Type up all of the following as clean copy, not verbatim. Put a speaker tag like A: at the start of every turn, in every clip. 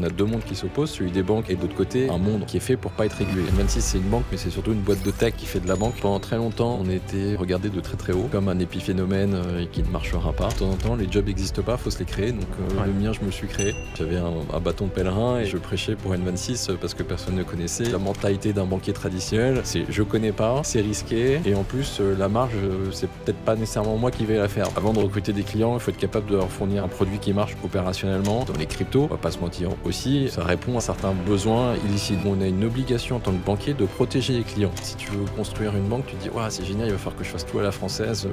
A: qu'on a deux mondes qui s'opposent, celui des banques et de l'autre côté, un monde qui est fait pour pas être régulé. N26, c'est une banque, mais c'est surtout une boîte de tech qui fait de la banque. Pendant très longtemps, on était regardé de très très haut, comme un épiphénomène qui ne marchera pas. De temps en temps, les jobs n'existent pas, faut se les créer. Donc le mien, je me suis créé. J'avais un bâton de pèlerin et je prêchais pour N26 parce que personne ne connaissait. La mentalité d'un banquier traditionnel, c'est je connais pas, c'est risqué et en plus la marge, c'est peut-être pas nécessairement moi qui vais la faire. Avant de recruter des clients, il faut être capable de leur fournir un produit qui marche opérationnellement. Dans les cryptos, on va pas se mentir aussi, ça répond à certains besoins illicites. On a une obligation en tant que banquier de protéger les clients. Si tu veux construire une banque, tu te dis ouais, c'est génial, il va falloir que je fasse tout à la française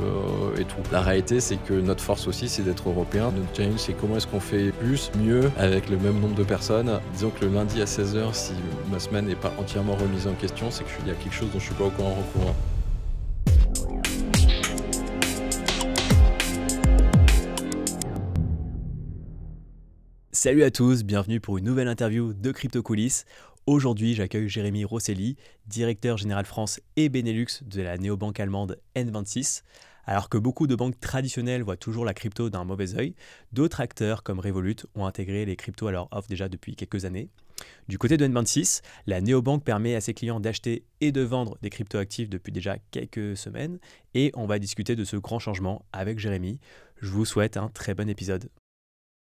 A: et tout. La réalité, c'est que notre force aussi, c'est d'être européen. Notre challenge, c'est comment est-ce qu'on fait plus, mieux, avec le même nombre de personnes. Disons que le lundi à 16h, si ma semaine n'est pas entièrement remise en question, c'est qu'il y a quelque chose dont je suis pas au courant.
B: Salut à tous, bienvenue pour une nouvelle interview de Crypto Coulisses. Aujourd'hui, j'accueille Jérémy Rosselli, directeur général France et Benelux de la néobanque allemande N26. Alors que beaucoup de banques traditionnelles voient toujours la crypto d'un mauvais œil, d'autres acteurs comme Revolut ont intégré les cryptos à leur offre déjà depuis quelques années. Du côté de N26, la néobanque permet à ses clients d'acheter et de vendre des cryptoactifs depuis déjà quelques semaines et on va discuter de ce grand changement avec Jérémy. Je vous souhaite un très bon épisode.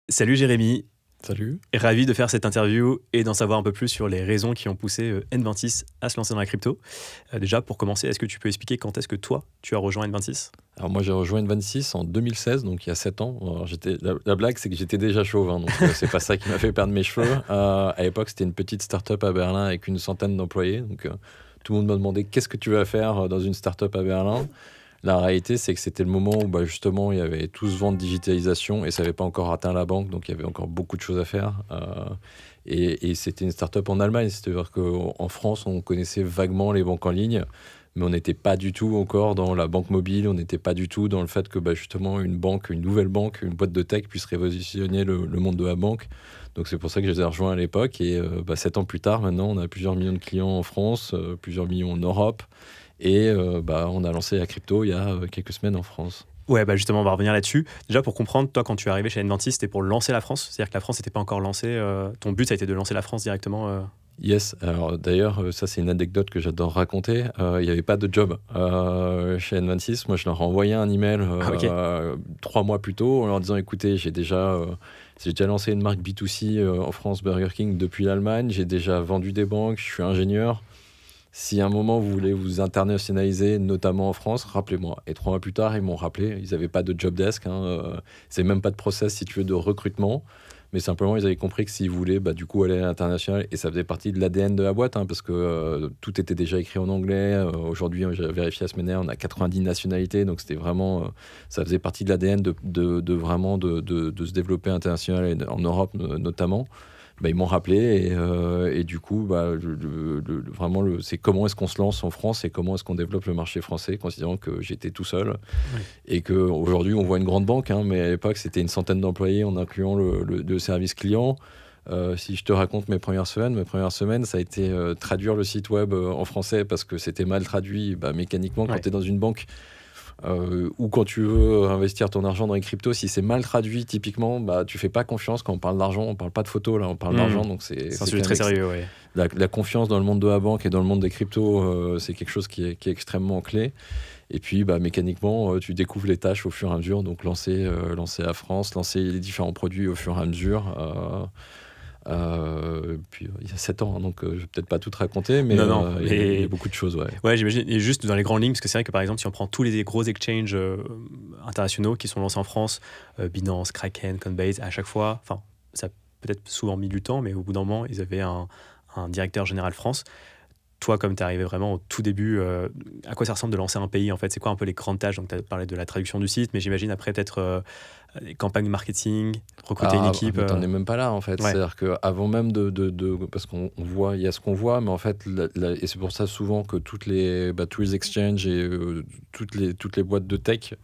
B: Salut Jérémy.
A: Salut.
B: Ravi de faire cette interview et d'en savoir un peu plus sur les raisons qui ont poussé N26 à se lancer dans la crypto. Déjà, pour commencer, est-ce que tu peux expliquer quand est-ce que toi, tu as rejoint N26 ?
A: Alors moi, j'ai rejoint N26 en 2016, donc il y a 7 ans. Alors, la blague, c'est que j'étais déjà chauve, donc c'est pas ça qui m'a fait perdre mes cheveux. À l'époque, c'était une petite start-up à Berlin avec une centaine d'employés. Donc tout le monde m'a demandé qu'est-ce que tu vas faire dans une start-up à Berlin. La réalité, c'est que c'était le moment où justement, il y avait tout ce vent de digitalisation et ça n'avait pas encore atteint la banque, donc il y avait encore beaucoup de choses à faire. Et c'était une start-up en Allemagne, c'est-à-dire qu'en France, on connaissait vaguement les banques en ligne, mais on n'était pas du tout encore dans la banque mobile, on n'était pas du tout dans le fait que justement, une banque, une nouvelle banque, une boîte de tech puisse révolutionner le monde de la banque. Donc c'est pour ça que je les ai rejoints à l'époque. Et 7 ans plus tard, maintenant, on a plusieurs millions de clients en France, plusieurs millions en Europe. Et on a lancé la crypto il y a quelques semaines en France.
B: Ouais, justement, on va revenir là-dessus. Déjà, pour comprendre, toi, quand tu es arrivé chez N26, c'était pour lancer la France. C'est-à-dire que la France n'était pas encore lancée. Ton but, ça a été de lancer la France directement
A: Yes. Alors d'ailleurs, ça, c'est une anecdote que j'adore raconter. Il n'y avait pas de job chez N26. Moi, je leur ai envoyé un email 3 mois plus tôt en leur disant, écoutez, j'ai déjà lancé une marque B2C en France, Burger King, depuis l'Allemagne. J'ai déjà vendu des banques. Je suis ingénieur. Si à un moment vous voulez vous internationaliser, notamment en France, rappelez-moi. Et 3 mois plus tard, ils m'ont rappelé. Ils n'avaient pas de job desk. C'est même pas de process, si tu veux, de recrutement. Mais simplement, ils avaient compris que s'ils voulaient, du coup, aller à l'international. Et ça faisait partie de l'ADN de la boîte, parce que tout était déjà écrit en anglais. Aujourd'hui, j'ai vérifié la semaine dernière, on a 90 nationalités. Donc, c'était vraiment... ça faisait partie de l'ADN de vraiment de se développer international et en Europe, notamment. Ils m'ont rappelé et du coup, c'est comment est-ce qu'on se lance en France et comment est-ce qu'on développe le marché français, considérant que j'étais tout seul et qu'aujourd'hui, on voit une grande banque, mais à l'époque, c'était une centaine d'employés en incluant le service client. Si je te raconte mes premières semaines, ça a été traduire le site web en français parce que c'était mal traduit mécaniquement quand tu es dans une banque. Ou quand tu veux investir ton argent dans les cryptos, si c'est mal traduit, typiquement, tu fais pas confiance. Quand on parle d'argent, on parle pas de photos, là, on parle d'argent. Donc c'est
B: un sujet très sérieux. Ouais.
A: La confiance dans le monde de la banque et dans le monde des cryptos, c'est quelque chose qui est extrêmement clé. Et puis, mécaniquement, tu découvres les tâches au fur et à mesure. Donc, lancer la France, lancer les différents produits au fur et à mesure. Puis il y a 7 ans, donc je vais peut-être pas tout raconter, mais il y a beaucoup de choses.
B: Ouais, j'imagine. Et juste dans les grandes lignes, parce que c'est vrai que par exemple, si on prend tous les gros exchanges internationaux qui sont lancés en France, Binance, Kraken, Coinbase, à chaque fois, ça a peut-être souvent mis du temps, mais au bout d'un moment, ils avaient un directeur général France. Toi, comme tu es arrivé vraiment au tout début, à quoi ça ressemble de lancer un pays en fait ? C'est quoi un peu les grandes tâches ? Donc tu as parlé de la traduction du site, mais j'imagine après peut-être des campagnes marketing, recruter une équipe.
A: T'en es même pas là en fait.
B: Ouais.
A: C'est-à-dire qu'avant même parce qu'on voit, il y a ce qu'on voit, mais en fait, et c'est pour ça souvent que tous les exchanges et toutes les boîtes de tech,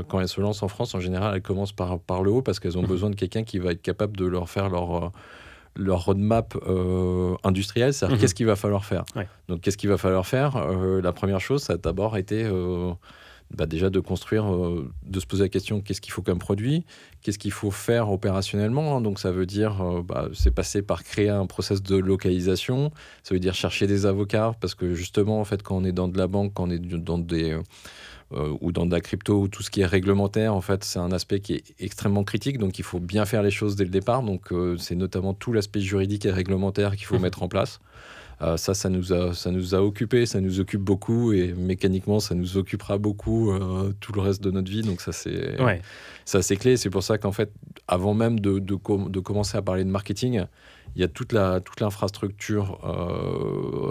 A: quand elles se lancent en France, en général, elles commencent par le haut parce qu'elles ont besoin de quelqu'un qui va être capable de leur faire leur roadmap industriel, c'est-à-dire qu'est-ce qu'il va falloir faire.
B: Ouais.
A: Donc, qu'est-ce qu'il va falloir faire ? La première chose, ça a d'abord été déjà de construire, de se poser la question qu'est-ce qu'il faut comme produit, qu'est-ce qu'il faut faire opérationnellement, hein. Donc ça veut dire c'est passer par créer un process de localisation, ça veut dire chercher des avocats, parce que justement en fait quand on est dans de la banque, quand on est dans des ou dans de la crypto, ou tout ce qui est réglementaire, en fait c'est un aspect qui est extrêmement critique, donc il faut bien faire les choses dès le départ, donc c'est notamment tout l'aspect juridique et réglementaire qu'il faut mettre en place. Ça nous a occupé, ça nous occupe beaucoup, et mécaniquement ça nous occupera beaucoup tout le reste de notre vie, donc ça c'est clé. C'est pour ça qu'en fait avant même de commencer à parler de marketing, il y a toute l'infrastructure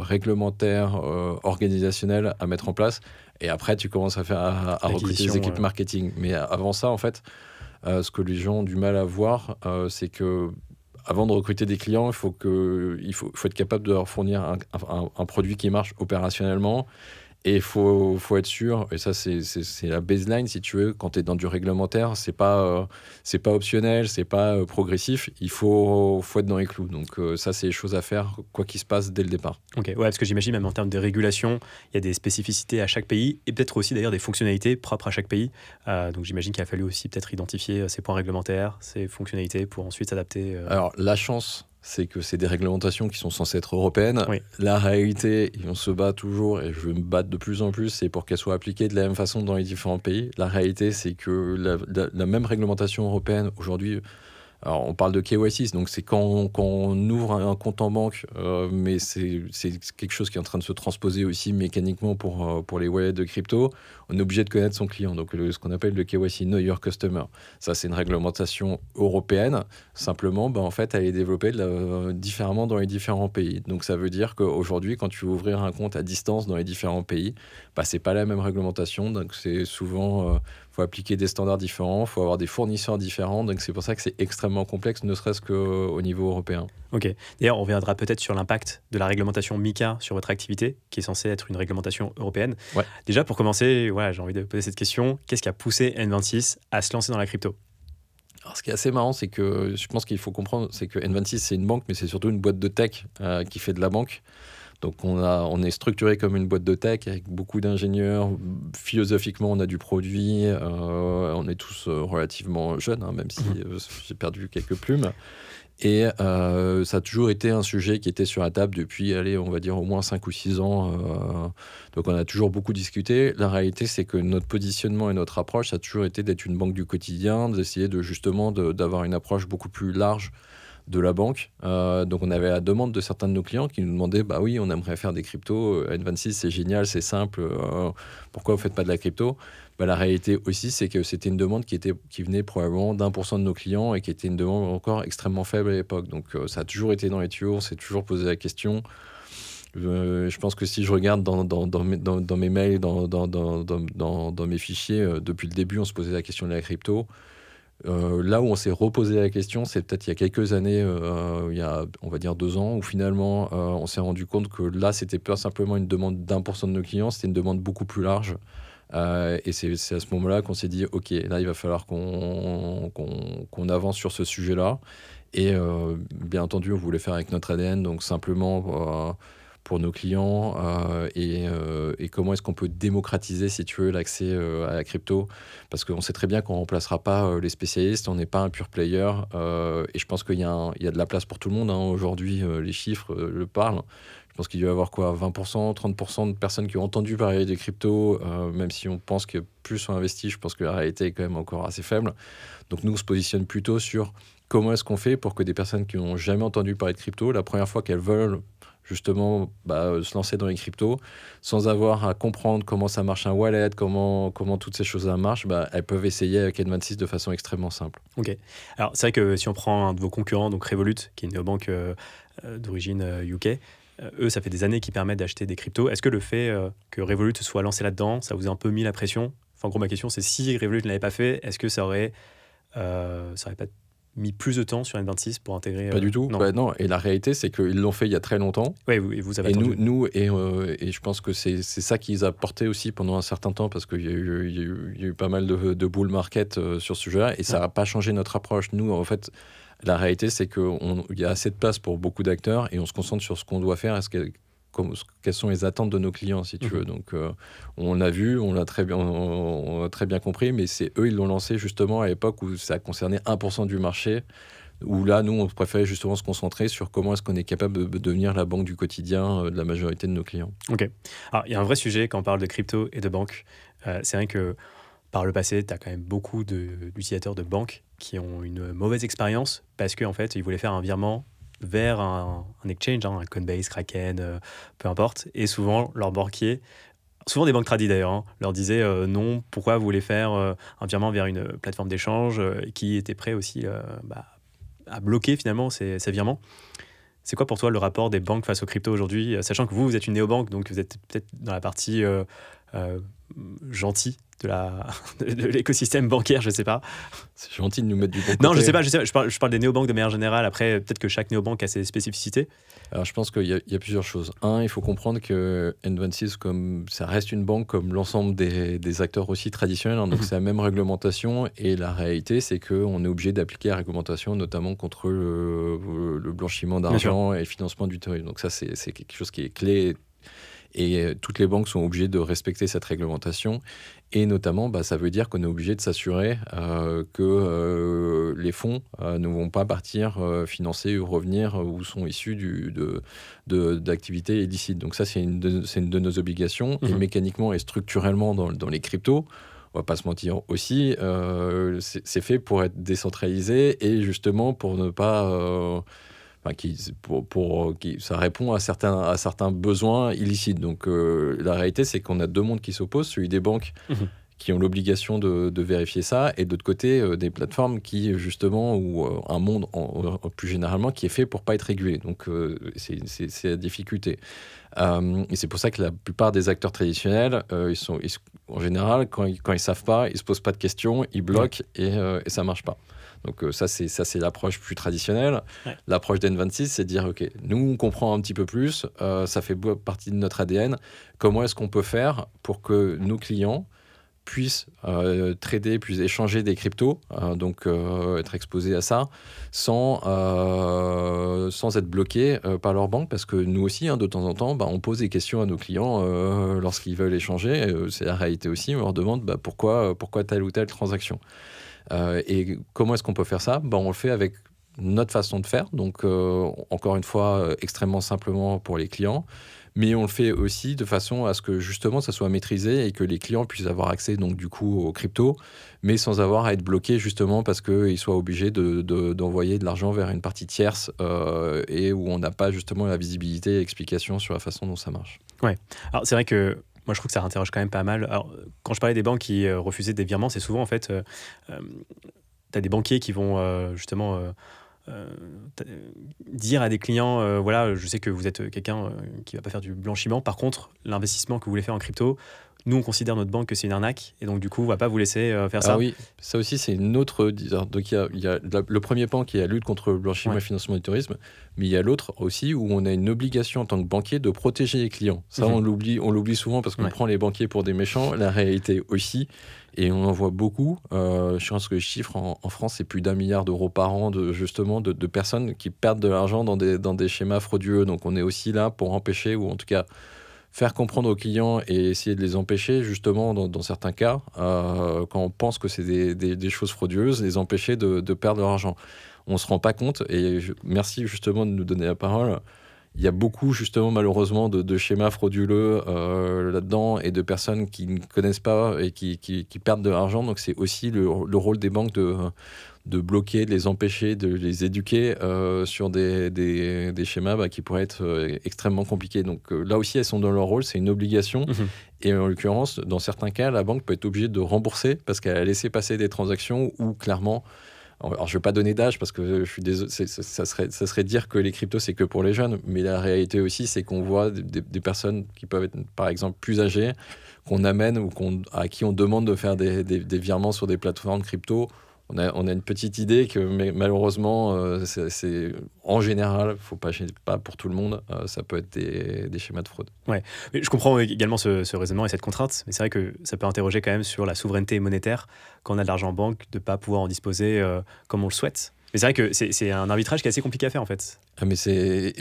A: réglementaire, organisationnelle à mettre en place, et après tu commences à recruter des équipes marketing. Mais avant ça en fait, ce que les gens ont du mal à voir, c'est que avant de recruter des clients, il faut être capable de leur fournir un produit qui marche opérationnellement. Et il faut être sûr, et ça c'est la baseline si tu veux, quand tu es dans du réglementaire, c'est pas optionnel, c'est pas progressif, il faut être dans les clous. Donc ça c'est les choses à faire, quoi qu'il se passe dès le départ.
B: Ok, ouais, parce que j'imagine même en termes de régulation, il y a des spécificités à chaque pays, et peut-être aussi d'ailleurs des fonctionnalités propres à chaque pays. Donc j'imagine qu'il a fallu aussi peut-être identifier ces points réglementaires, ces fonctionnalités pour ensuite s'adapter.
A: Alors la chance, c'est que c'est des réglementations qui sont censées être européennes.
B: Oui.
A: La réalité, et on se bat toujours, et je veux me battre de plus en plus, c'est pour qu'elles soient appliquées de la même façon dans les différents pays. La réalité, c'est que la même réglementation européenne, aujourd'hui, alors on parle de KYC, donc c'est quand on ouvre un compte en banque, mais c'est quelque chose qui est en train de se transposer aussi mécaniquement pour les wallets de crypto. On est obligé de connaître son client, donc ce qu'on appelle le KYC, Know Your Customer. Ça, c'est une réglementation européenne. Simplement, en fait, elle est développée différemment dans les différents pays. Donc ça veut dire qu'aujourd'hui, quand tu veux ouvrir un compte à distance dans les différents pays, c'est pas la même réglementation. Donc c'est souvent faut appliquer des standards différents, faut avoir des fournisseurs différents. Donc c'est pour ça que c'est extrêmement complexe, ne serait-ce qu'au niveau européen.
B: Ok. D'ailleurs, on reviendra peut-être sur l'impact de la réglementation MiCA sur votre activité, qui est censée être une réglementation européenne.
A: Ouais.
B: Déjà, pour commencer, j'ai envie de poser cette question. Qu'est-ce qui a poussé N26 à se lancer dans la crypto ?
A: Alors, ce qui est assez marrant, c'est que je pense qu'il faut comprendre, c'est que N26, c'est une banque, mais c'est surtout une boîte de tech qui fait de la banque. Donc on est structuré comme une boîte de tech avec beaucoup d'ingénieurs. Philosophiquement, on a du produit. On est tous relativement jeunes, hein, même si j'ai perdu quelques plumes. Et ça a toujours été un sujet qui était sur la table depuis, on va dire au moins 5 ou 6 ans. Donc on a toujours beaucoup discuté. La réalité, c'est que notre positionnement et notre approche, ça a toujours été d'être une banque du quotidien, d'essayer d'avoir une approche beaucoup plus large de la banque. Donc on avait la demande de certains de nos clients qui nous demandaient oui, on aimerait faire des cryptos, N26 c'est génial, c'est simple, pourquoi vous faites pas de la crypto? La réalité aussi, c'est que c'était une demande qui venait probablement d'1% de nos clients, et qui était une demande encore extrêmement faible à l'époque. Donc ça a toujours été dans les tuyaux, on s'est toujours posé la question. Je pense que si je regarde dans mes mails, dans mes fichiers, depuis le début on se posait la question de la crypto. Là où on s'est reposé la question, c'est peut-être il y a quelques années, il y a on va dire 2 ans, où finalement on s'est rendu compte que là c'était pas simplement une demande d'1% de nos clients, c'était une demande beaucoup plus large. Et c'est à ce moment-là qu'on s'est dit ok, là il va falloir qu'on avance sur ce sujet-là. Et bien entendu, on voulait faire avec notre ADN, donc simplement pour nos clients, et comment est-ce qu'on peut démocratiser, si tu veux, l'accès à la crypto, parce qu'on sait très bien qu'on ne remplacera pas les spécialistes, on n'est pas un pure player, et je pense qu'il y a de la place pour tout le monde, hein. Aujourd'hui, les chiffres le parlent. Je pense qu'il doit y avoir 20%, 30% de personnes qui ont entendu parler des cryptos, même si on pense que plus sont investis, je pense que la réalité est quand même encore assez faible. Donc nous, on se positionne plutôt sur comment est-ce qu'on fait pour que des personnes qui n'ont jamais entendu parler de crypto, la première fois qu'elles veulent justement se lancer dans les cryptos, sans avoir à comprendre comment ça marche un wallet, comment toutes ces choses-là marchent, elles peuvent essayer avec N26 de façon extrêmement simple.
B: Ok. Alors c'est vrai que si on prend un de vos concurrents, donc Revolut, qui est une néobanque d'origine UK, eux, ça fait des années qu'ils permettent d'acheter des cryptos. Est-ce que le fait que Revolut soit lancé là-dedans, ça vous a un peu mis la pression ? Enfin, en gros, ma question, c'est si Revolut ne l'avait pas fait, est-ce que ça aurait pas mis plus de temps sur N26 pour intégrer...
A: Pas du tout.
B: Non.
A: Non. Et la réalité, c'est qu'ils l'ont fait il y a très longtemps.
B: Oui, et vous avez
A: et
B: attendu.
A: Et je pense que c'est ça qu'ils a porté aussi pendant un certain temps, parce qu'il y a eu pas mal de bull market sur ce sujet-là, et ça n'a pas changé notre approche. Nous, en fait, la réalité, c'est qu'il y a assez de place pour beaucoup d'acteurs, et on se concentre sur ce qu'on doit faire, quelles sont les attentes de nos clients, si tu veux. Donc, on l'a vu, on a très bien compris, mais c'est eux, ils l'ont lancé justement à l'époque où ça concernait 1% du marché, où là, nous, on préférait justement se concentrer sur comment est-ce qu'on est capable de devenir la banque du quotidien de la majorité de nos clients.
B: Ok. Alors, il y a un vrai sujet quand on parle de crypto et de banque. C'est vrai que par le passé, tu as quand même beaucoup d'utilisateurs de banques qui ont une mauvaise expérience parce qu'en fait, ils voulaient faire un virement vers un exchange, un Coinbase, Kraken, peu importe. Et souvent, leurs banquiers, souvent des banques tradies d'ailleurs, leur disaient non, pourquoi vous voulez faire un virement vers une plateforme d'échange qui était prêt aussi à bloquer finalement ces virements. C'est quoi pour toi le rapport des banques face aux cryptos aujourd'hui, sachant que vous êtes une néobanque, donc vous êtes peut-être dans la partie gentille de l'écosystème bancaire, je sais pas.
A: C'est gentil de nous mettre du bon côté.
B: Non, je sais pas, je parle des néobanques de manière générale. Après, peut-être que chaque néobanque a ses spécificités.
A: Alors, je pense qu'il y a plusieurs choses. Un, il faut comprendre que N26, comme ça reste une banque comme l'ensemble des acteurs aussi traditionnels, donc c'est la même réglementation. Et la réalité, c'est qu'on est obligé d'appliquer la réglementation, notamment contre le blanchiment d'argent et le financement du terrorisme. Donc ça, c'est quelque chose qui est clé. Et toutes les banques sont obligées de respecter cette réglementation. Et notamment, ça veut dire qu'on est obligé de s'assurer que les fonds ne vont pas partir financer ou revenir ou sont issus d'activités illicites. Donc ça, c'est une de nos obligations. Et mécaniquement et structurellement dans les cryptos, on va pas se mentir aussi, c'est fait pour être décentralisé et justement pour ne pas... ça répond à certains besoins illicites. Donc la réalité, c'est qu'on a deux mondes qui s'opposent, celui des banques qui ont l'obligation de vérifier ça, et de l'autre côté, des plateformes qui, justement, ou un monde plus généralement qui est fait pour pas être régulé. Donc c'est la difficulté. Et c'est pour ça que la plupart des acteurs traditionnels, en général, quand ils savent pas, ils se posent pas de questions, ils bloquent et ça marche pas. Donc ça, c'est l'approche plus traditionnelle. Ouais. L'approche d'N26, c'est de dire, OK, nous, on comprend un petit peu plus, ça fait partie de notre ADN. Comment est-ce qu'on peut faire pour que nos clients puissent trader, puissent échanger des cryptos, donc être exposés à ça, sans être bloqués par leur banque, parce que nous aussi, de temps en temps, on pose des questions à nos clients lorsqu'ils veulent échanger. C'est la réalité aussi, on leur demande pourquoi telle ou telle transaction. Et comment est-ce qu'on peut faire ça ? On le fait avec notre façon de faire, donc encore une fois, extrêmement simplement pour les clients, mais on le fait aussi de façon à ce que justement ça soit maîtrisé et que les clients puissent avoir accès donc du coup aux cryptos, mais sans avoir à être bloqués justement parce qu'ils soient obligés d'envoyer de l'argent vers une partie tierce et où on n'a pas justement la visibilité et l'explication sur la façon dont ça marche.
B: Ouais, alors c'est vrai que moi, je trouve que ça interroge quand même pas mal. Alors, quand je parlais des banques qui refusaient des virements, c'est souvent, en fait, tu as des banquiers qui vont justement dire à des clients, voilà, je sais que vous êtes quelqu'un qui ne va pas faire du blanchiment. Par contre, l'investissement que vous voulez faire en crypto, nous, on considère notre banque que c'est une arnaque. Et donc, du coup, on ne va pas vous laisser faire ça.
A: Ah oui, ça aussi, c'est une autre... Donc, il y a le premier pan qui est la lutte contre le blanchiment et le financement du terrorisme. Mais il y a l'autre aussi où on a une obligation en tant que banquier de protéger les clients. Ça, on l'oublie souvent parce qu'on prend les banquiers pour des méchants. La réalité aussi. Et on en voit beaucoup. Je pense que les chiffres en France, c'est plus d'1 milliard d'euros par an de personnes qui perdent de l'argent dans des schémas frauduleux. Donc, on est aussi là pour empêcher, ou en tout cas faire comprendre aux clients et essayer de les empêcher, justement, dans certains cas, quand on pense que c'est des choses frauduleuses, les empêcher de perdre leur argent. On ne se rend pas compte, et merci justement de nous donner la parole. Il y a beaucoup, justement, malheureusement, de schémas frauduleux là-dedans et de personnes qui ne connaissent pas et qui perdent de l'argent. Donc, c'est aussi le rôle des banques de bloquer, de les empêcher, de les éduquer sur des schémas qui pourraient être extrêmement compliqués. Donc, là aussi, elles sont dans leur rôle. C'est une obligation. Et en l'occurrence, dans certains cas, la banque peut être obligée de rembourser parce qu'elle a laissé passer des transactions où, clairement... Alors, je ne vais pas donner d'âge parce que je suis désolé, ça serait dire que les cryptos, c'est que pour les jeunes. Mais la réalité aussi, c'est qu'on voit des personnes qui peuvent être, par exemple, plus âgées, qu'on amène ou à qui on demande de faire des virements sur des plateformes crypto. On a une petite idée que malheureusement, c'est en général, pas pour tout le monde, ça peut être des schémas de fraude.
B: Ouais, mais je comprends également ce raisonnement et cette contrainte, mais c'est vrai que ça peut interroger quand même sur la souveraineté monétaire quand on a de l'argent en banque, de ne pas pouvoir en disposer comme on le souhaite. Mais c'est vrai que c'est un arbitrage qui est assez compliqué à faire en fait.
A: Ah, mais c'est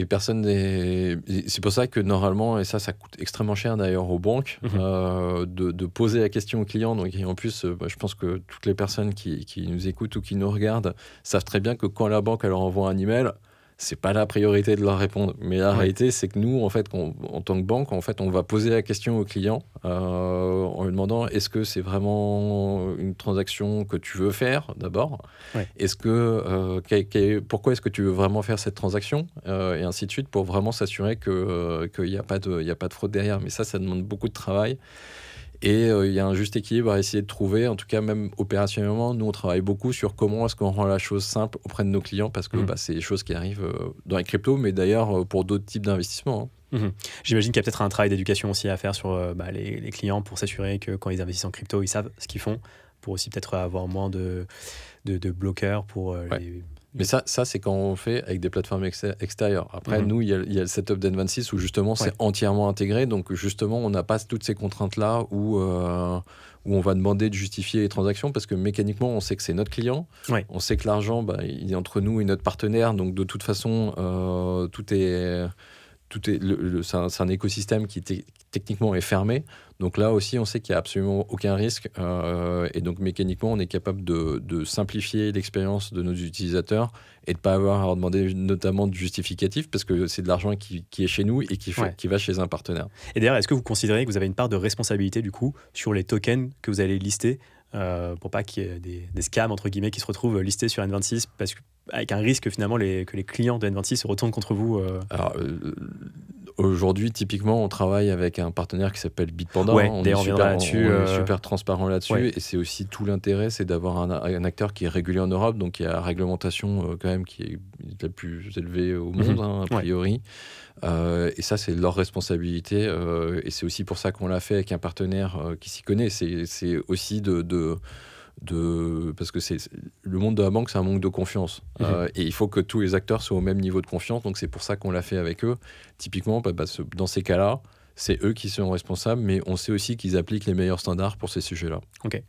A: pour ça que normalement, et ça coûte extrêmement cher d'ailleurs aux banques, de poser la question aux clients. Donc, et en plus, je pense que toutes les personnes qui nous écoutent ou qui nous regardent savent très bien que quand la banque elle leur envoie un email, c'est pas la priorité de leur répondre. Mais la réalité, c'est que nous, en fait, en tant que banque, en fait, on va poser la question au client en lui demandant est-ce que c'est vraiment une transaction que tu veux faire d'abord. Est-ce que pourquoi est-ce que tu veux vraiment faire cette transaction et ainsi de suite pour vraiment s'assurer qu'il n'y a pas de fraude derrière. Mais ça demande beaucoup de travail. Et il y a un juste équilibre à essayer de trouver, en tout cas même opérationnellement. Nous, on travaille beaucoup sur comment est-ce qu'on rend la chose simple auprès de nos clients, parce que c'est des choses qui arrivent dans les cryptos, mais d'ailleurs pour d'autres types d'investissements.
B: J'imagine qu'il y a peut-être un travail d'éducation aussi à faire sur les clients pour s'assurer que quand ils investissent en crypto, ils savent ce qu'ils font, pour aussi peut-être avoir moins de bloqueurs pour
A: Mais ça c'est quand on fait avec des plateformes extérieures. Après, nous, il y a le setup d'N26 où justement c'est entièrement intégré. Donc justement, on n'a pas toutes ces contraintes-là où on va demander de justifier les transactions parce que mécaniquement, on sait que c'est notre client. On sait que l'argent, il est entre nous et notre partenaire. Donc de toute façon, c'est un écosystème qui techniquement est fermé. Donc là aussi, on sait qu'il n'y a absolument aucun risque. Et donc mécaniquement, on est capable de simplifier l'expérience de nos utilisateurs et de ne pas avoir à leur demander notamment de justificatifs parce que c'est de l'argent qui est chez nous et qui va chez un partenaire.
B: Et d'ailleurs, est-ce que vous considérez que vous avez une part de responsabilité du coup sur les tokens que vous allez lister pour pas qu'il y ait des scams entre guillemets qui se retrouvent listés sur N26 parce que avec un risque finalement que les clients de N26 se retournent contre vous
A: Alors, aujourd'hui, typiquement, on travaille avec un partenaire qui s'appelle Bitpanda.
B: On est
A: super transparent là-dessus. Et c'est aussi tout l'intérêt, c'est d'avoir un acteur qui est régulé en Europe, donc il y a la réglementation quand même qui est la plus élevée au monde, a priori. Et ça, c'est leur responsabilité. Et c'est aussi pour ça qu'on l'a fait avec un partenaire qui s'y connaît. C'est aussi parce que le monde de la banque, c'est un monde de confiance. Et il faut que tous les acteurs soient au même niveau de confiance. Donc c'est pour ça qu'on l'a fait avec eux. Typiquement, dans ces cas-là, c'est eux qui sont responsables, mais on sait aussi qu'ils appliquent les meilleurs standards pour ces sujets-là.
B: Ok.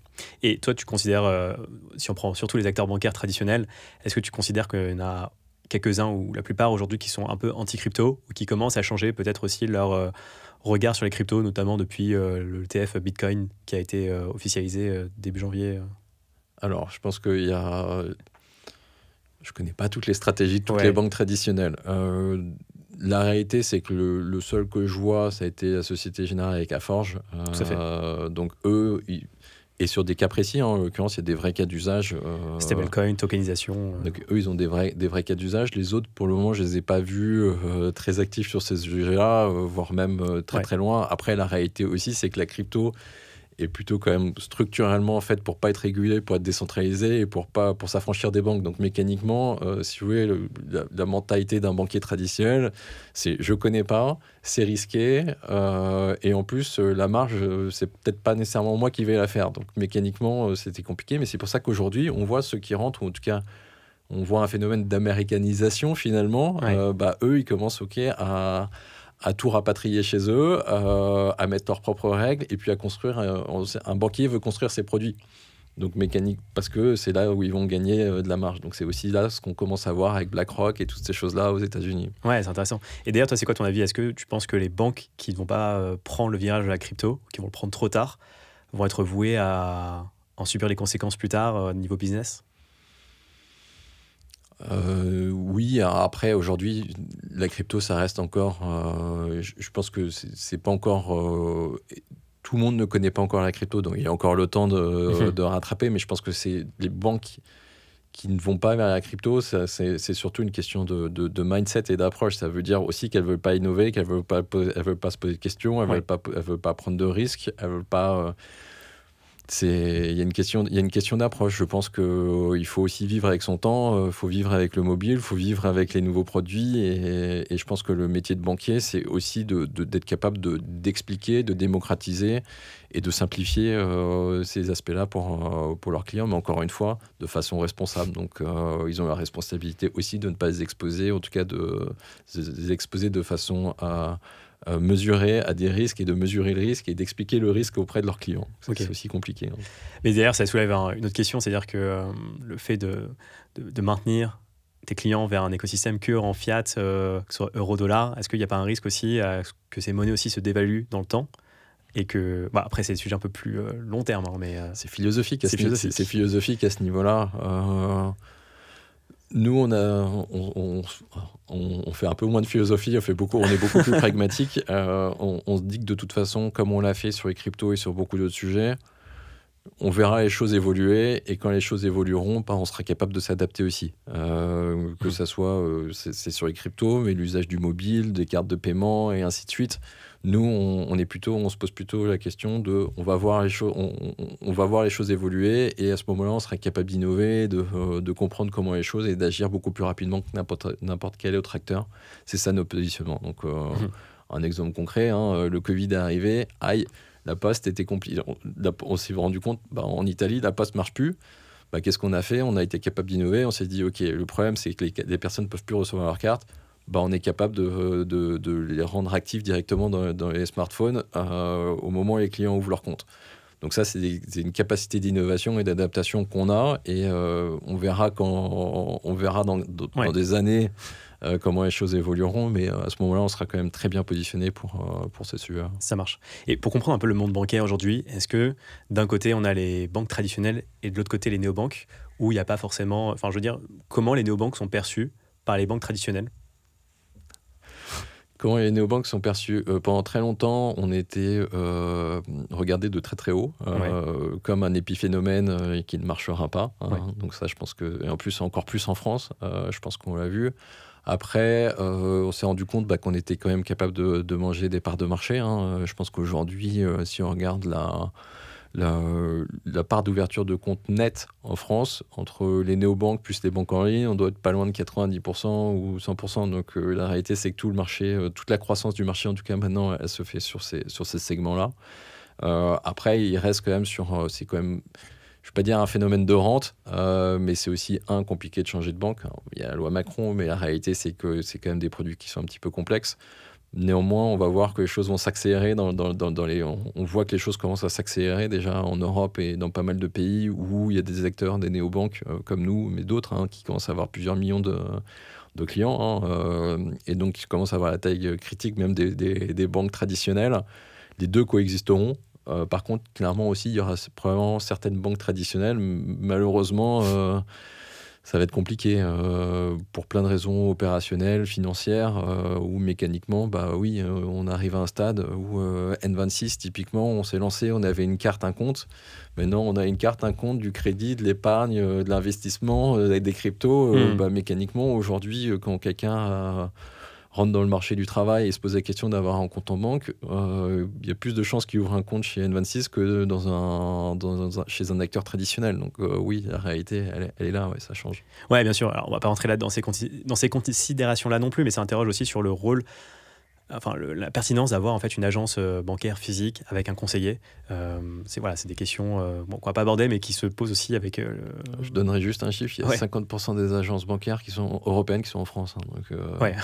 B: Et toi, tu considères, si on prend surtout les acteurs bancaires traditionnels, est-ce que tu considères qu'il y en a quelques-uns ou la plupart aujourd'hui qui sont un peu anti-crypto ou qui commencent à changer peut-être aussi leur regard sur les cryptos, notamment depuis le ETF Bitcoin qui a été officialisé début janvier
A: Alors, je pense qu'il y a... Je ne connais pas toutes les stratégies de toutes les banques traditionnelles. La réalité, c'est que le seul que je vois, ça a été la Société Générale avec Aforge.
B: Tout à fait.
A: Donc, eux... Et sur des cas précis, en l'occurrence, il y a des vrais cas d'usage.
B: Stablecoin, tokenisation.
A: Donc, eux, ils ont des vrais cas d'usage. Les autres, pour le moment, je ne les ai pas vus très actifs sur ces sujets-là, voire même très loin. Après, la réalité aussi, c'est que la crypto est plutôt quand même structurellement faite pour pas être régulée, pour être décentralisée et pour s'affranchir des banques. Donc mécaniquement, si vous voulez, la mentalité d'un banquier traditionnel, c'est je connais pas, c'est risqué et en plus la marge, c'est peut-être pas nécessairement moi qui vais la faire. Donc mécaniquement, c'était compliqué. Mais c'est pour ça qu'aujourd'hui, on voit ceux qui rentrent, ou en tout cas, on voit un phénomène d'américanisation finalement. Eux, ils commencent à tout rapatrier chez eux, à mettre leurs propres règles et puis à construire. Un banquier veut construire ses produits. Donc mécanique, parce que c'est là où ils vont gagner de la marge. Donc c'est aussi là ce qu'on commence à voir avec BlackRock et toutes ces choses-là aux États-Unis.
B: Ouais, c'est intéressant. Et d'ailleurs, toi, c'est quoi ton avis ? Est-ce que tu penses que les banques qui ne vont pas prendre le virage de la crypto, qui vont le prendre trop tard, vont être vouées à en subir les conséquences plus tard niveau business ?
A: Oui, après aujourd'hui la crypto ça reste encore je pense que c'est pas encore tout le monde ne connaît pas encore la crypto, donc il y a encore le temps de rattraper, mais je pense que c'est les banques qui ne vont pas vers la crypto, c'est surtout une question de mindset et d'approche. Ça veut dire aussi qu'elles ne veulent pas innover, qu'elles ne veulent pas se poser de questions, elles ne veulent pas prendre de risques, elles ne veulent pas... Il y a une question d'approche. Je pense qu'il faut aussi vivre avec son temps, il faut vivre avec le mobile, il faut vivre avec les nouveaux produits. Et je pense que le métier de banquier, c'est aussi d'être capable d'expliquer, de démocratiser et de simplifier ces aspects-là pour leurs clients, mais encore une fois, de façon responsable. Donc, ils ont la responsabilité aussi de ne pas les exposer, en tout cas de les exposer de façon mesurer à des risques et de mesurer le risque et d'expliquer le risque auprès de leurs clients. C'est aussi compliqué.
B: Mais d'ailleurs, ça soulève une autre question, c'est-à-dire que le fait de maintenir tes clients vers un écosystème que en fiat, que ce soit euro-dollar, est-ce qu'il n'y a pas un risque aussi que ces monnaies aussi se dévaluent dans le temps et que, après, c'est des sujets un peu plus long terme, mais
A: c'est philosophique. C'est philosophique à ce niveau-là. Nous, on fait un peu moins de philosophie, on est beaucoup plus pragmatique. On se dit que de toute façon, comme on l'a fait sur les cryptos et sur beaucoup d'autres sujets, on verra les choses évoluer, et quand les choses évolueront, on sera capable de s'adapter aussi. Que ça soit, c'est sur les cryptos, mais l'usage du mobile, des cartes de paiement et ainsi de suite. Nous, on se pose plutôt la question de, on va voir les choses évoluer, et à ce moment-là, on sera capable d'innover, de comprendre comment les choses et d'agir beaucoup plus rapidement que n'importe quel autre acteur. C'est ça nos positionnements. Donc, un exemple concret, le Covid est arrivé, la poste était compliquée. On s'est rendu compte, en Italie, la poste ne marche plus. Qu'est-ce qu'on a fait ? On a été capable d'innover. On s'est dit, OK, le problème, c'est que les personnes ne peuvent plus recevoir leurs cartes. On est capable de les rendre actifs directement dans les smartphones au moment où les clients ouvrent leur compte. Donc ça, c'est une capacité d'innovation et d'adaptation qu'on a. Et on verra dans des années comment les choses évolueront, mais à ce moment-là, on sera quand même très bien positionné pour ce sujet.
B: Ça marche. Et pour comprendre un peu le monde bancaire aujourd'hui, est-ce que d'un côté, on a les banques traditionnelles et de l'autre côté, les néobanques, où il n'y a pas forcément... Enfin, je veux dire, comment les néobanques sont perçues par les banques traditionnelles ?
A: Comment les néobanques sont perçues ? Pendant très longtemps, on était regardé de très très haut, comme un épiphénomène qui ne marchera pas. Donc ça, je pense que... Et en plus, encore plus en France, je pense qu'on l'a vu. Après, on s'est rendu compte qu'on était quand même capable de manger des parts de marché. Je pense qu'aujourd'hui, si on regarde la part d'ouverture de compte net en France, entre les néobanques plus les banques en ligne, on doit être pas loin de 90% ou 100%. Donc la réalité, c'est que tout le marché, toute la croissance du marché, en tout cas maintenant, elle se fait sur ces segments-là. Après, il reste quand même c'est quand même... Je ne vais pas dire un phénomène de rente, mais c'est aussi compliqué de changer de banque. Alors, il y a la loi Macron, mais la réalité, c'est que c'est quand même des produits qui sont un petit peu complexes. Néanmoins, on va voir que les choses vont s'accélérer. On voit que les choses commencent à s'accélérer déjà en Europe et dans pas mal de pays où il y a des acteurs, des néobanques comme nous, mais d'autres qui commencent à avoir plusieurs millions de clients. Et donc, ils commencent à avoir la taille critique même des banques traditionnelles. Les deux coexisteront. Par contre, clairement aussi, il y aura probablement certaines banques traditionnelles. Malheureusement, ça va être compliqué pour plein de raisons opérationnelles, financières ou mécaniquement. On arrive à un stade où N26, typiquement, on s'est lancé, on avait une carte, un compte. Maintenant, on a une carte, un compte, du crédit, de l'épargne, de l'investissement, des cryptos. Mécaniquement, aujourd'hui, quand quelqu'un rentre dans le marché du travail et se pose la question d'avoir un compte en banque, il y a plus de chances qu'il ouvre un compte chez N26 que chez un acteur traditionnel. Donc oui, la réalité, elle est là, ça change.
B: Ouais, bien sûr. Alors, on ne va pas rentrer là dans ces considérations-là non plus, mais ça interroge aussi sur le rôle, la pertinence d'avoir en fait une agence bancaire physique avec un conseiller. C'est des questions qu'on va pas aborder, mais qui se posent aussi avec...
A: Je donnerai juste un chiffre. Il y a 50% des agences bancaires qui sont européennes qui sont en France.
B: Ouais.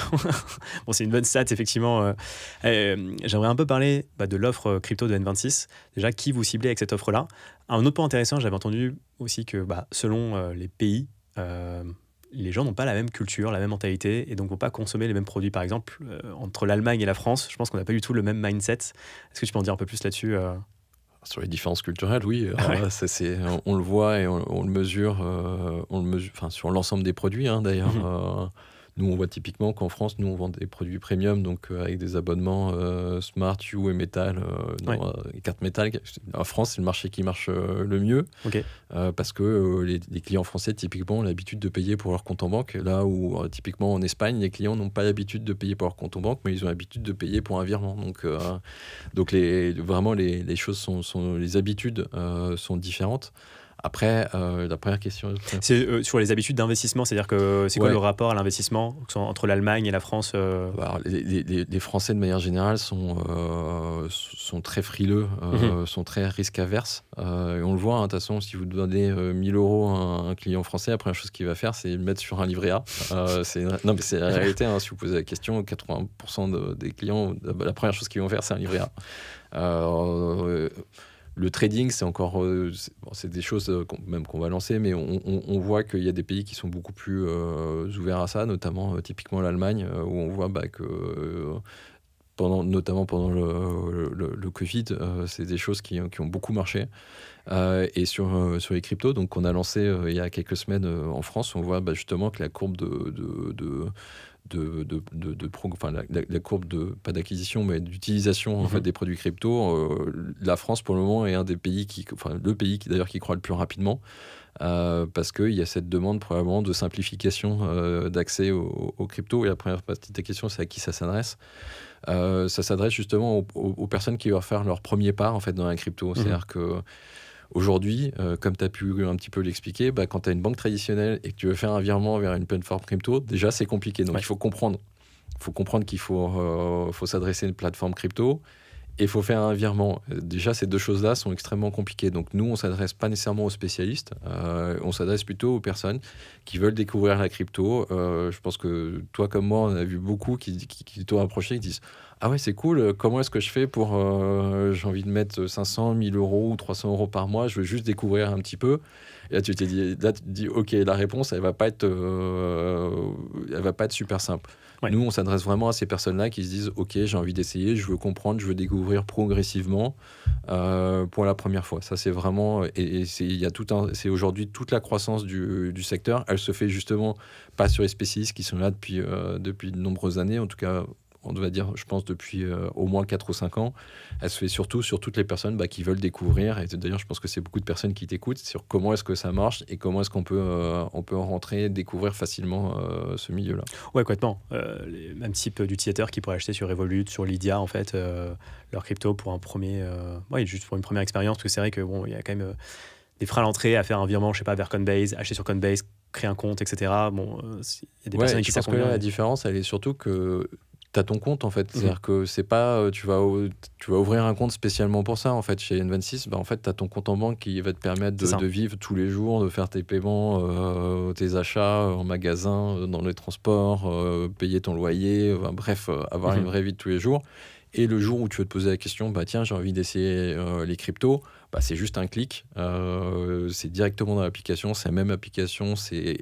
B: Bon, c'est une bonne stat, effectivement. J'aimerais un peu parler de l'offre crypto de N26. Déjà, qui vous ciblez avec cette offre-là ? Un autre point intéressant, j'avais entendu aussi que selon les pays, les gens n'ont pas la même culture, la même mentalité, et donc ne vont pas consommer les mêmes produits. Par exemple, entre l'Allemagne et la France, je pense qu'on n'a pas du tout le même mindset. Est-ce que tu peux en dire un peu plus là-dessus ?
A: Sur les différences culturelles, oui. On le voit et on le mesure, sur l'ensemble des produits, d'ailleurs. Nous, on voit typiquement qu'en France, on vend des produits premium, donc avec des abonnements Smart, You et Metal, cartes Metal. En France, c'est le marché qui marche le mieux, parce que les clients français, typiquement, ont l'habitude de payer pour leur compte en banque. Là où, typiquement, en Espagne, les clients n'ont pas l'habitude de payer pour leur compte en banque, mais ils ont l'habitude de payer pour un virement. Donc vraiment, les choses les habitudes sont différentes. Après, la première question...
B: C'est sur les habitudes d'investissement, c'est-à-dire que c'est quoi le rapport à l'investissement entre l'Allemagne et la France
A: Alors, les Français, de manière générale, sont très frileux, sont très risque-averses. Et on le voit, de toute façon, si vous donnez 1000 euros à un client français, la première chose qu'il va faire, c'est le mettre sur un livret A. Non, mais c'est la réalité. Si vous posez la question, 80% des clients, la première chose qu'ils vont faire, c'est un livret A. Le trading, c'est encore c'est des choses qu'on va lancer, mais on voit qu'il y a des pays qui sont beaucoup plus ouverts à ça, notamment typiquement l'Allemagne, où on voit que notamment pendant le Covid, c'est des choses qui ont beaucoup marché. Et sur les cryptos, donc on a lancé il y a quelques semaines en France, on voit justement que la courbe la courbe pas d'acquisition mais d'utilisation en fait, des produits crypto, la France pour le moment est un des pays le pays d'ailleurs qui croît le plus rapidement, parce qu'il y a cette demande probablement de simplification d'accès aux cryptos. Et la première partie de ta question, c'est à qui ça s'adresse. Ça s'adresse justement aux personnes qui veulent faire leur premier pas en fait, dans la crypto. C'est-à-dire que aujourd'hui, comme tu as pu un petit peu l'expliquer, quand tu as une banque traditionnelle et que tu veux faire un virement vers une plateforme crypto, déjà c'est compliqué. Donc il faut comprendre. Il faut comprendre qu'il faut s'adresser à une plateforme crypto et il faut faire un virement. Déjà, ces deux choses-là sont extrêmement compliquées. Donc nous, on ne s'adresse pas nécessairement aux spécialistes. On s'adresse plutôt aux personnes qui veulent découvrir la crypto. Je pense que toi comme moi, on a vu beaucoup qui t'ont approché et qui disent « Ah ouais, c'est cool, comment est-ce que je fais pour... j'ai envie de mettre 500, 1000 euros ou 300 euros par mois, je veux juste découvrir un petit peu. » Et là, tu te dis « Ok, la réponse, elle ne va pas être super simple. » Ouais. Nous, on s'adresse vraiment à ces personnes-là qui se disent « Ok, j'ai envie d'essayer, je veux comprendre, je veux découvrir progressivement pour la première fois. » Ça, c'est vraiment... c'est aujourd'hui toute la croissance du secteur. Elle se fait justement pas sur les spécialistes qui sont là depuis de nombreuses années, en tout cas... on va dire, je pense, depuis au moins 4 ou 5 ans. Elle se fait surtout sur toutes les personnes qui veulent découvrir. Et d'ailleurs, je pense que c'est beaucoup de personnes qui t'écoutent sur comment est-ce que ça marche et comment est-ce qu'on peut rentrer, découvrir facilement ce milieu-là.
B: Ouais, complètement. Les mêmes types d'utilisateurs qui pourraient acheter sur Revolut, sur Lydia, en fait, leur crypto pour juste pour une première expérience. Parce que c'est vrai que il y a quand même des freins à l'entrée à faire un virement, je sais pas, vers Coinbase, acheter sur Coinbase, créer un compte, etc. Il y a des personnes qui
A: je pense que la différence, elle est surtout que tu as ton compte en fait, c'est-à-dire que c'est pas tu vas ouvrir un compte spécialement pour ça en fait. Chez N26, en fait tu as ton compte en banque qui va te permettre de vivre tous les jours, de faire tes paiements, tes achats en magasin, dans les transports, payer ton loyer, bref, avoir une vraie vie de tous les jours. Et le jour où tu veux te poser la question, tiens, j'ai envie d'essayer les cryptos, c'est juste un clic, c'est directement dans l'application, c'est la même application, c'est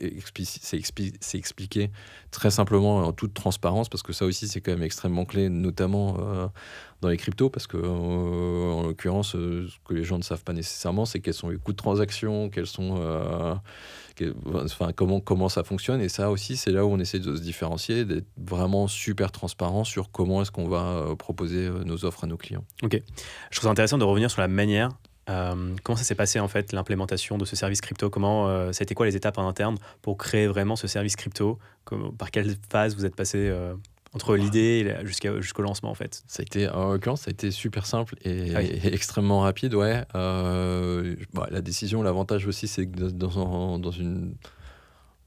A: expliqué très simplement en toute transparence, parce que ça aussi c'est quand même extrêmement clé, notamment dans les cryptos, parce que en l'occurrence, ce que les gens ne savent pas nécessairement, c'est quels sont les coûts de transaction, comment ça fonctionne. Et ça aussi, c'est là où on essaie de se différencier, d'être vraiment super transparent sur comment est-ce qu'on va proposer nos offres à nos clients.
B: Ok. Je trouve ça intéressant de revenir sur la manière. Comment ça s'est passé en fait l'implémentation de ce service crypto? Ça a été quoi les étapes en interne pour créer vraiment ce service crypto? Par quelle phase vous êtes passé entre l'idée jusqu'au lancement en fait?
A: En l'occurrence, ça a été super simple et extrêmement rapide. Ouais. La décision, l'avantage aussi, c'est que dans une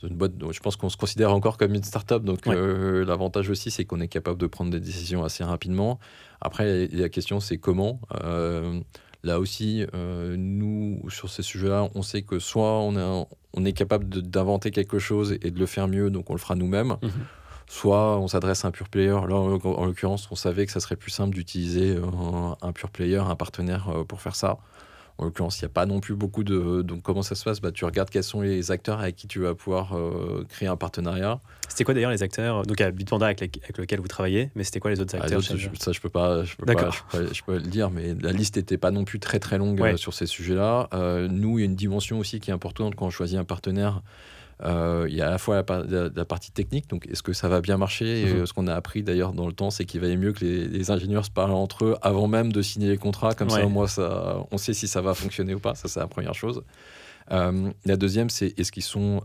A: boîte, je pense qu'on se considère encore comme une start-up, donc l'avantage aussi, c'est qu'on est capable de prendre des décisions assez rapidement. Après, la question, c'est comment. Là aussi, nous, sur ces sujets-là, on sait que soit on est capable d'inventer quelque chose et de le faire mieux, donc on le fera nous-mêmes, soit on s'adresse à un pure player. Là, en l'occurrence, on savait que ça serait plus simple d'utiliser un pure player, un partenaire pour faire ça. En l'occurrence, il n'y a pas non plus beaucoup de... Donc, comment ça se passe? Tu regardes quels sont les acteurs avec qui tu vas pouvoir créer un partenariat.
B: C'était quoi d'ailleurs les acteurs? Donc, il y a Bitpanda avec lequel vous travaillez, mais c'était quoi les autres acteurs?
A: Ça, je peux pas le dire, mais la liste n'était pas non plus très très longue sur ces sujets-là. Nous, il y a une dimension aussi qui est importante quand on choisit un partenaire. Il y a à la fois la partie technique, donc est-ce que ça va bien marcher, et ce qu'on a appris d'ailleurs dans le temps, c'est qu'il valait mieux que les ingénieurs se parlent entre eux avant même de signer les contrats, comme ça au moins on sait si ça va fonctionner ou pas. Ça, c'est la première chose. La deuxième, c'est est-ce qu'ils sont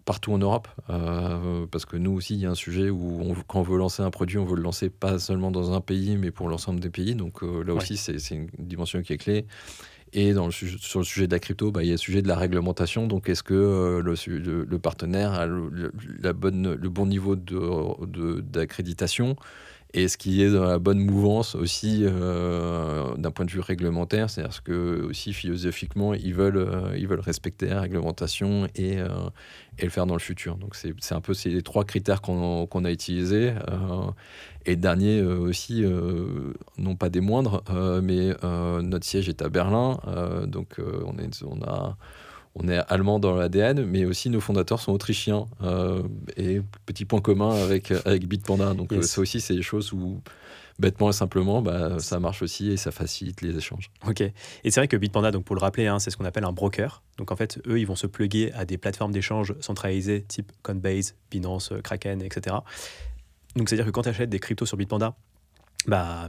A: partout en Europe, parce que nous aussi, il y a un sujet où quand on veut lancer un produit, on veut le lancer pas seulement dans un pays, mais pour l'ensemble des pays. Donc là aussi, c'est une dimension qui est clé. Et sur le sujet de la crypto, il y a le sujet de la réglementation. Donc, est-ce que le partenaire a le bon niveau d'accréditation? Et ce qui est dans la bonne mouvance aussi d'un point de vue réglementaire, c'est-à-dire que aussi philosophiquement, ils veulent respecter la réglementation et le faire dans le futur. Donc c'est un peu les 3 critères qu'on a utilisés. Et le dernier aussi, non pas des moindres, mais notre siège est à Berlin. Donc on est allemand dans l'ADN, mais aussi nos fondateurs sont autrichiens. Et petit point commun avec Bitpanda. Donc ça aussi, c'est des choses où, bêtement et simplement, ça marche aussi et ça facilite les échanges.
B: Ok. Et c'est vrai que Bitpanda, donc pour le rappeler, c'est ce qu'on appelle un broker. Donc en fait, eux, ils vont se plugger à des plateformes d'échange centralisées type Coinbase, Binance, Kraken, etc. Donc c'est-à-dire que quand tu achètes des cryptos sur Bitpanda,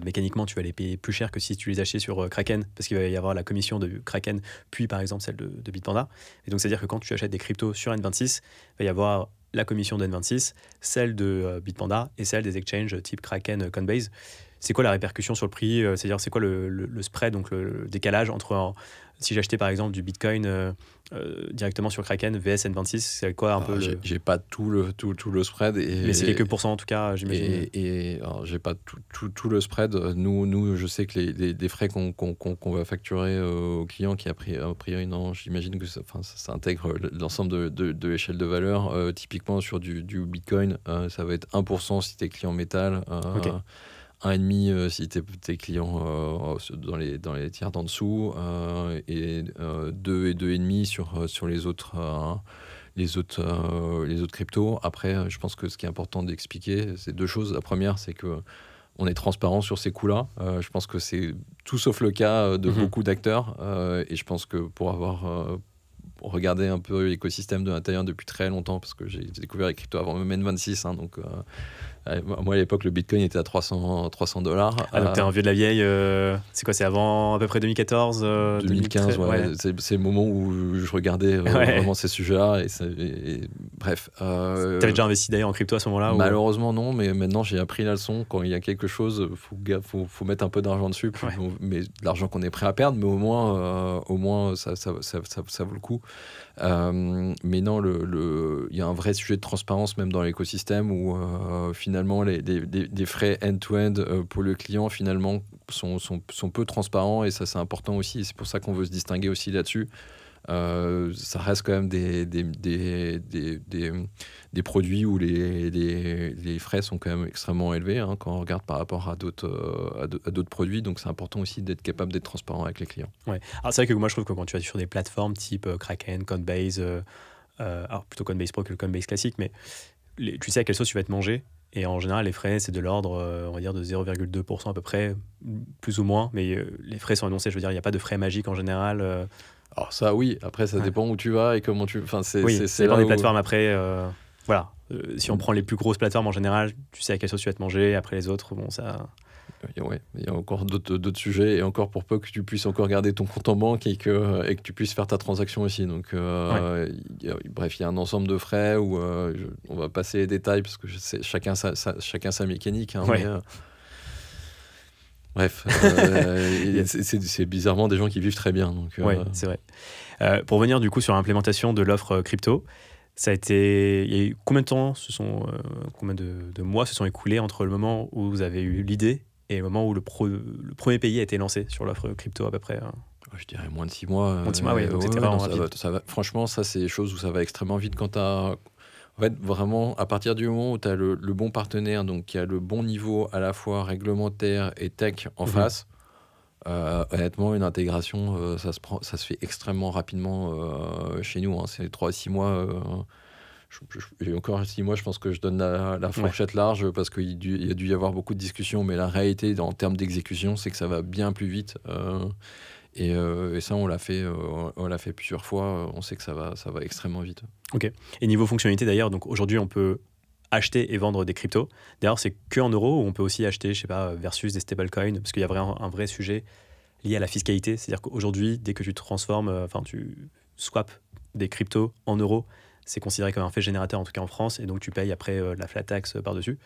B: mécaniquement, tu vas les payer plus cher que si tu les achetais sur Kraken, parce qu'il va y avoir la commission de Kraken, puis par exemple celle de Bitpanda. Et donc, c'est-à-dire que quand tu achètes des cryptos sur N26, il va y avoir la commission de N26, celle de Bitpanda et celle des exchanges type Kraken, Coinbase. C'est quoi la répercussion sur le prix? C'est-à-dire, c'est quoi le spread, donc le décalage entre si j'achetais par exemple du Bitcoin directement sur Kraken vs N26, c'est quoi un peu
A: J'ai pas tout le spread.
B: Mais c'est quelques pourcents en tout cas, j'imagine.
A: Alors, j'ai pas tout le spread. Nous, je sais que les frais qu'on va facturer aux clients, qui a priori, non, j'imagine que ça intègre l'ensemble de l'échelle de valeur. Typiquement sur du Bitcoin, ça va être 1% si t'es client métal.
B: Okay.
A: 1,5 si t'es client dans les tiers d'en dessous, et 2 et 2,5 sur les autres cryptos. Après, je pense que ce qui est important d'expliquer, c'est 2 choses. La première, c'est que on est transparent sur ces coûts-là. Je pense que c'est tout sauf le cas de beaucoup d'acteurs, et je pense que pour avoir regardé un peu l'écosystème de l'intérieur depuis très longtemps, parce que j'ai découvert les cryptos avant même N26, donc moi à l'époque le Bitcoin était à $300.
B: Donc t'es un vieux de la vieille. C'est quoi, c'est avant à peu près 2014
A: 2015, ouais. C'est le moment où je regardais vraiment ces sujets-là, bref.
B: T'avais déjà investi d'ailleurs en crypto à ce moment-là?
A: Malheureusement non, mais maintenant j'ai appris la leçon. Quand il y a quelque chose, faut mettre un peu d'argent dessus, mais de l'argent qu'on est prêt à perdre, mais au moins ça vaut le coup. Mais non, il y a un vrai sujet de transparence même dans l'écosystème où finalement des frais end-to-end pour le client finalement sont peu transparents, et ça c'est important aussi, et c'est pour ça qu'on veut se distinguer aussi là-dessus. Ça reste quand même des produits où les frais sont quand même extrêmement élevés, quand on regarde par rapport à d'autres produits. Donc c'est important aussi d'être capable d'être transparent avec les clients.
B: Ouais. Alors c'est vrai que moi je trouve que quand tu vas sur des plateformes type Kraken, Coinbase, alors plutôt Coinbase Pro que le Coinbase classique, mais tu sais à quelle sauce tu vas te manger. Et en général, les frais, c'est de l'ordre, on va dire, de 0,2% à peu près, plus ou moins. Mais les frais sont annoncés, je veux dire, il n'y a pas de frais magiques en général.
A: Alors ça, oui. Après, ça dépend où tu vas et comment tu... Enfin,
B: ça dépend des plateformes après. Voilà. Si on prend les plus grosses plateformes en général, tu sais à quelle sauce tu vas te manger. Après les autres, bon, ça...
A: Ouais, il y a encore d'autres sujets, et encore pour peu que tu puisses encore garder ton compte en banque et que tu puisses faire ta transaction aussi. Donc, bref, il y a un ensemble de frais où on va passer les détails parce que chacun sa mécanique. Bref, c'est bizarrement des gens qui vivent très bien.
B: Oui, c'est vrai. Pour revenir du coup sur l'implémentation de l'offre crypto, il y a eu combien de temps, combien de mois se sont écoulés entre le moment où vous avez eu l'idée et le moment où le premier pays a été lancé sur l'offre crypto à peu près?
A: Je dirais moins de 6 mois.
B: Moins de 6 mois, oui. Donc c'était vraiment rapide.
A: Franchement, ça, c'est des choses où ça va extrêmement vite quand tu as... En fait, vraiment, à partir du moment où tu as le bon partenaire, donc qui a le bon niveau à la fois réglementaire et tech en face, honnêtement, une intégration, ça se fait extrêmement rapidement chez nous. C'est 3 à 6 mois. Et encore 6 mois, je pense que je donne la fourchette large parce qu'il y a dû y avoir beaucoup de discussions, mais la réalité en termes d'exécution, c'est que ça va bien plus vite. Et ça, on l'a fait plusieurs fois. On sait que ça va extrêmement vite.
B: Ok. Et niveau fonctionnalité d'ailleurs, donc aujourd'hui, on peut acheter et vendre des cryptos. D'ailleurs, c'est que en euros, ou on peut aussi acheter, je sais pas, versus des stablecoins, parce qu'il y a un vrai sujet lié à la fiscalité. C'est-à-dire qu'aujourd'hui, dès que tu transformes, tu swaps des cryptos en euros, c'est considéré comme un fait générateur, en tout cas en France, et donc tu payes après la flat tax par-dessus.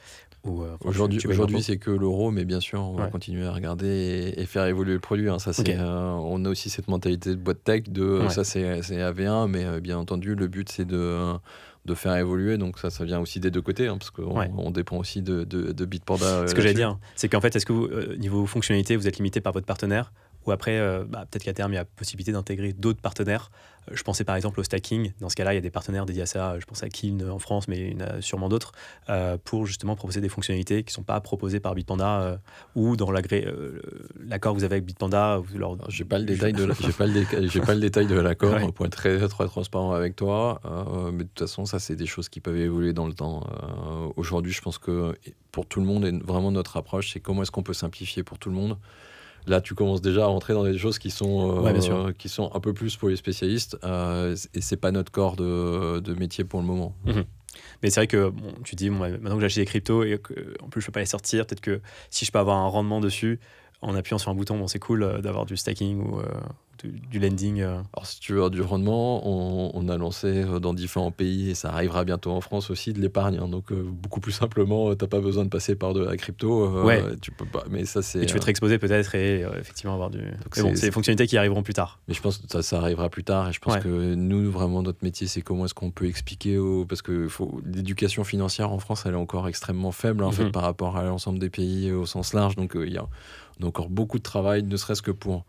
A: Aujourd'hui, c'est que l'euro, mais bien sûr, on va continuer à regarder et faire évoluer le produit. Hein. Ça, on a aussi cette mentalité de boîte tech, ça c'est AV1, mais bien entendu, le but c'est de faire évoluer, donc ça vient aussi des deux côtés, hein, parce qu'on dépend aussi de Bitpanda.
B: Ce que j'allais dire, c'est qu'en fait, est-ce que niveau fonctionnalité, vous êtes limité par votre partenaire, ou après, peut-être qu'à terme, il y a possibilité d'intégrer d'autres partenaires. Je pensais par exemple au stacking. Dans ce cas-là, il y a des partenaires dédiés à ça. Je pense à Kin en France, mais il y en a sûrement d'autres, pour justement proposer des fonctionnalités qui ne sont pas proposées par Bitpanda ou dans l'accord que vous avez avec Bitpanda.
A: Je n'ai pas le détail de l'accord, pour être très, très transparent avec toi. Mais de toute façon, ça, c'est des choses qui peuvent évoluer dans le temps. Aujourd'hui, je pense que pour tout le monde, et vraiment notre approche, c'est comment est-ce qu'on peut simplifier pour tout le monde. Là, tu commences déjà à rentrer dans des choses qui sont un peu plus pour les spécialistes, et c'est pas notre corps de métier pour le moment.
B: Mais c'est vrai que tu dis, maintenant que j'ai acheté des cryptos et qu'en plus je peux pas les sortir, peut-être que si je peux avoir un rendement dessus, en appuyant sur un bouton, c'est cool d'avoir du stacking ou du lending.
A: Alors, si tu veux avoir du rendement, on a lancé dans différents pays, et ça arrivera bientôt en France aussi, de l'épargne. Hein. Donc, beaucoup plus simplement, tu n'as pas besoin de passer par de la crypto. Tu peux pas, mais ça, c'est...
B: Et tu veux te réexposer peut-être et effectivement avoir du... c'est des fonctionnalités qui arriveront plus tard.
A: Mais je pense que ça arrivera plus tard. Et je pense que nous, vraiment, notre métier, c'est comment est-ce qu'on peut expliquer Parce que l'éducation financière en France, elle est encore extrêmement faible, en fait, par rapport à l'ensemble des pays au sens large. Donc, il y a encore beaucoup de travail, ne serait-ce que pour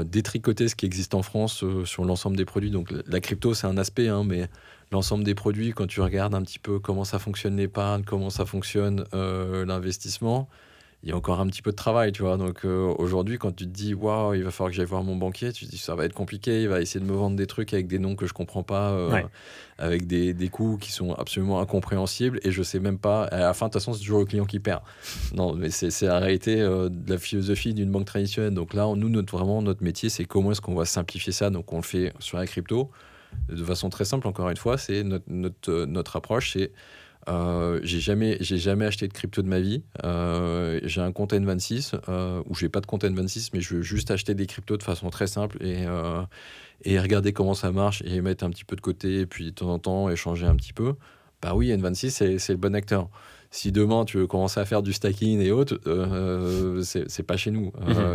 A: détricoter ce qui existe en France sur l'ensemble des produits. Donc la crypto, c'est un aspect, hein, mais l'ensemble des produits, quand tu regardes un petit peu comment ça fonctionne l'épargne, comment ça fonctionne l'investissement, il y a encore un petit peu de travail, tu vois. Donc aujourd'hui, quand tu te dis waouh, il va falloir que j'aille voir mon banquier, tu te dis ça va être compliqué, il va essayer de me vendre des trucs avec des noms que je comprends pas, avec des coûts qui sont absolument incompréhensibles, et je sais même pas. À la fin, de toute façon, c'est toujours le client qui perd. Non, mais c'est la réalité de la philosophie d'une banque traditionnelle. Donc là, nous, notre métier, c'est comment est-ce qu'on va simplifier ça. Donc on le fait sur la crypto de façon très simple. Encore une fois, c'est notre approche, c'est j'ai jamais acheté de crypto de ma vie. J'ai un compte N26 où j'ai pas de compte N26, mais je veux juste acheter des cryptos de façon très simple et regarder comment ça marche et mettre un petit peu de côté, et puis de temps en temps échanger un petit peu. Bah oui, N26 c'est le bon acteur. Si demain tu veux commencer à faire du stacking et autres, c'est pas chez nous.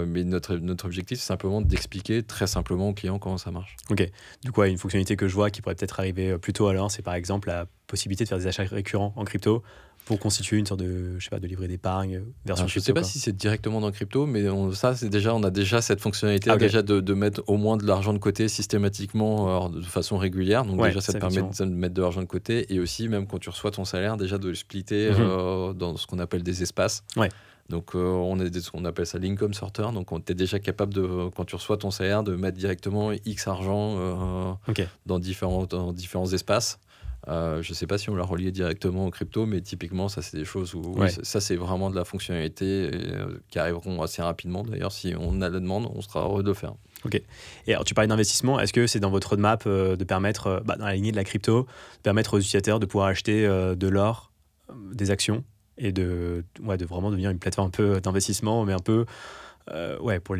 A: Mais notre objectif, c'est simplement d'expliquer très simplement aux clients comment ça marche.
B: Ok. Du coup, une fonctionnalité que je vois qui pourrait peut-être arriver plus tôt alors, c'est par exemple la possibilité de faire des achats récurrents en crypto pour constituer une sorte de, de livret d'épargne version crypto.
A: Je ne sais pas si c'est directement dans crypto, mais on a déjà cette fonctionnalité déjà de mettre au moins de l'argent de côté systématiquement, de façon régulière. Donc déjà, ça te permet de mettre de l'argent de côté, et aussi, même quand tu reçois ton salaire, déjà de le splitter dans ce qu'on appelle des espaces. Donc on appelle ça l'income sorter. Donc on est déjà capable de, quand tu reçois ton salaire, de mettre directement X argent dans différents espaces. Je ne sais pas si on l'a relié directement au crypto, mais typiquement, ça, c'est des choses où ça, c'est vraiment de la fonctionnalité qui arriveront assez rapidement. D'ailleurs, si on a la demande, on sera heureux de le faire.
B: Ok. Et alors, tu parlais d'investissement. Est-ce que c'est dans votre roadmap de permettre, dans la lignée de la crypto, de permettre aux utilisateurs de pouvoir acheter de l'or, des actions, et de vraiment devenir une plateforme un peu d'investissement, mais un peu... pas pour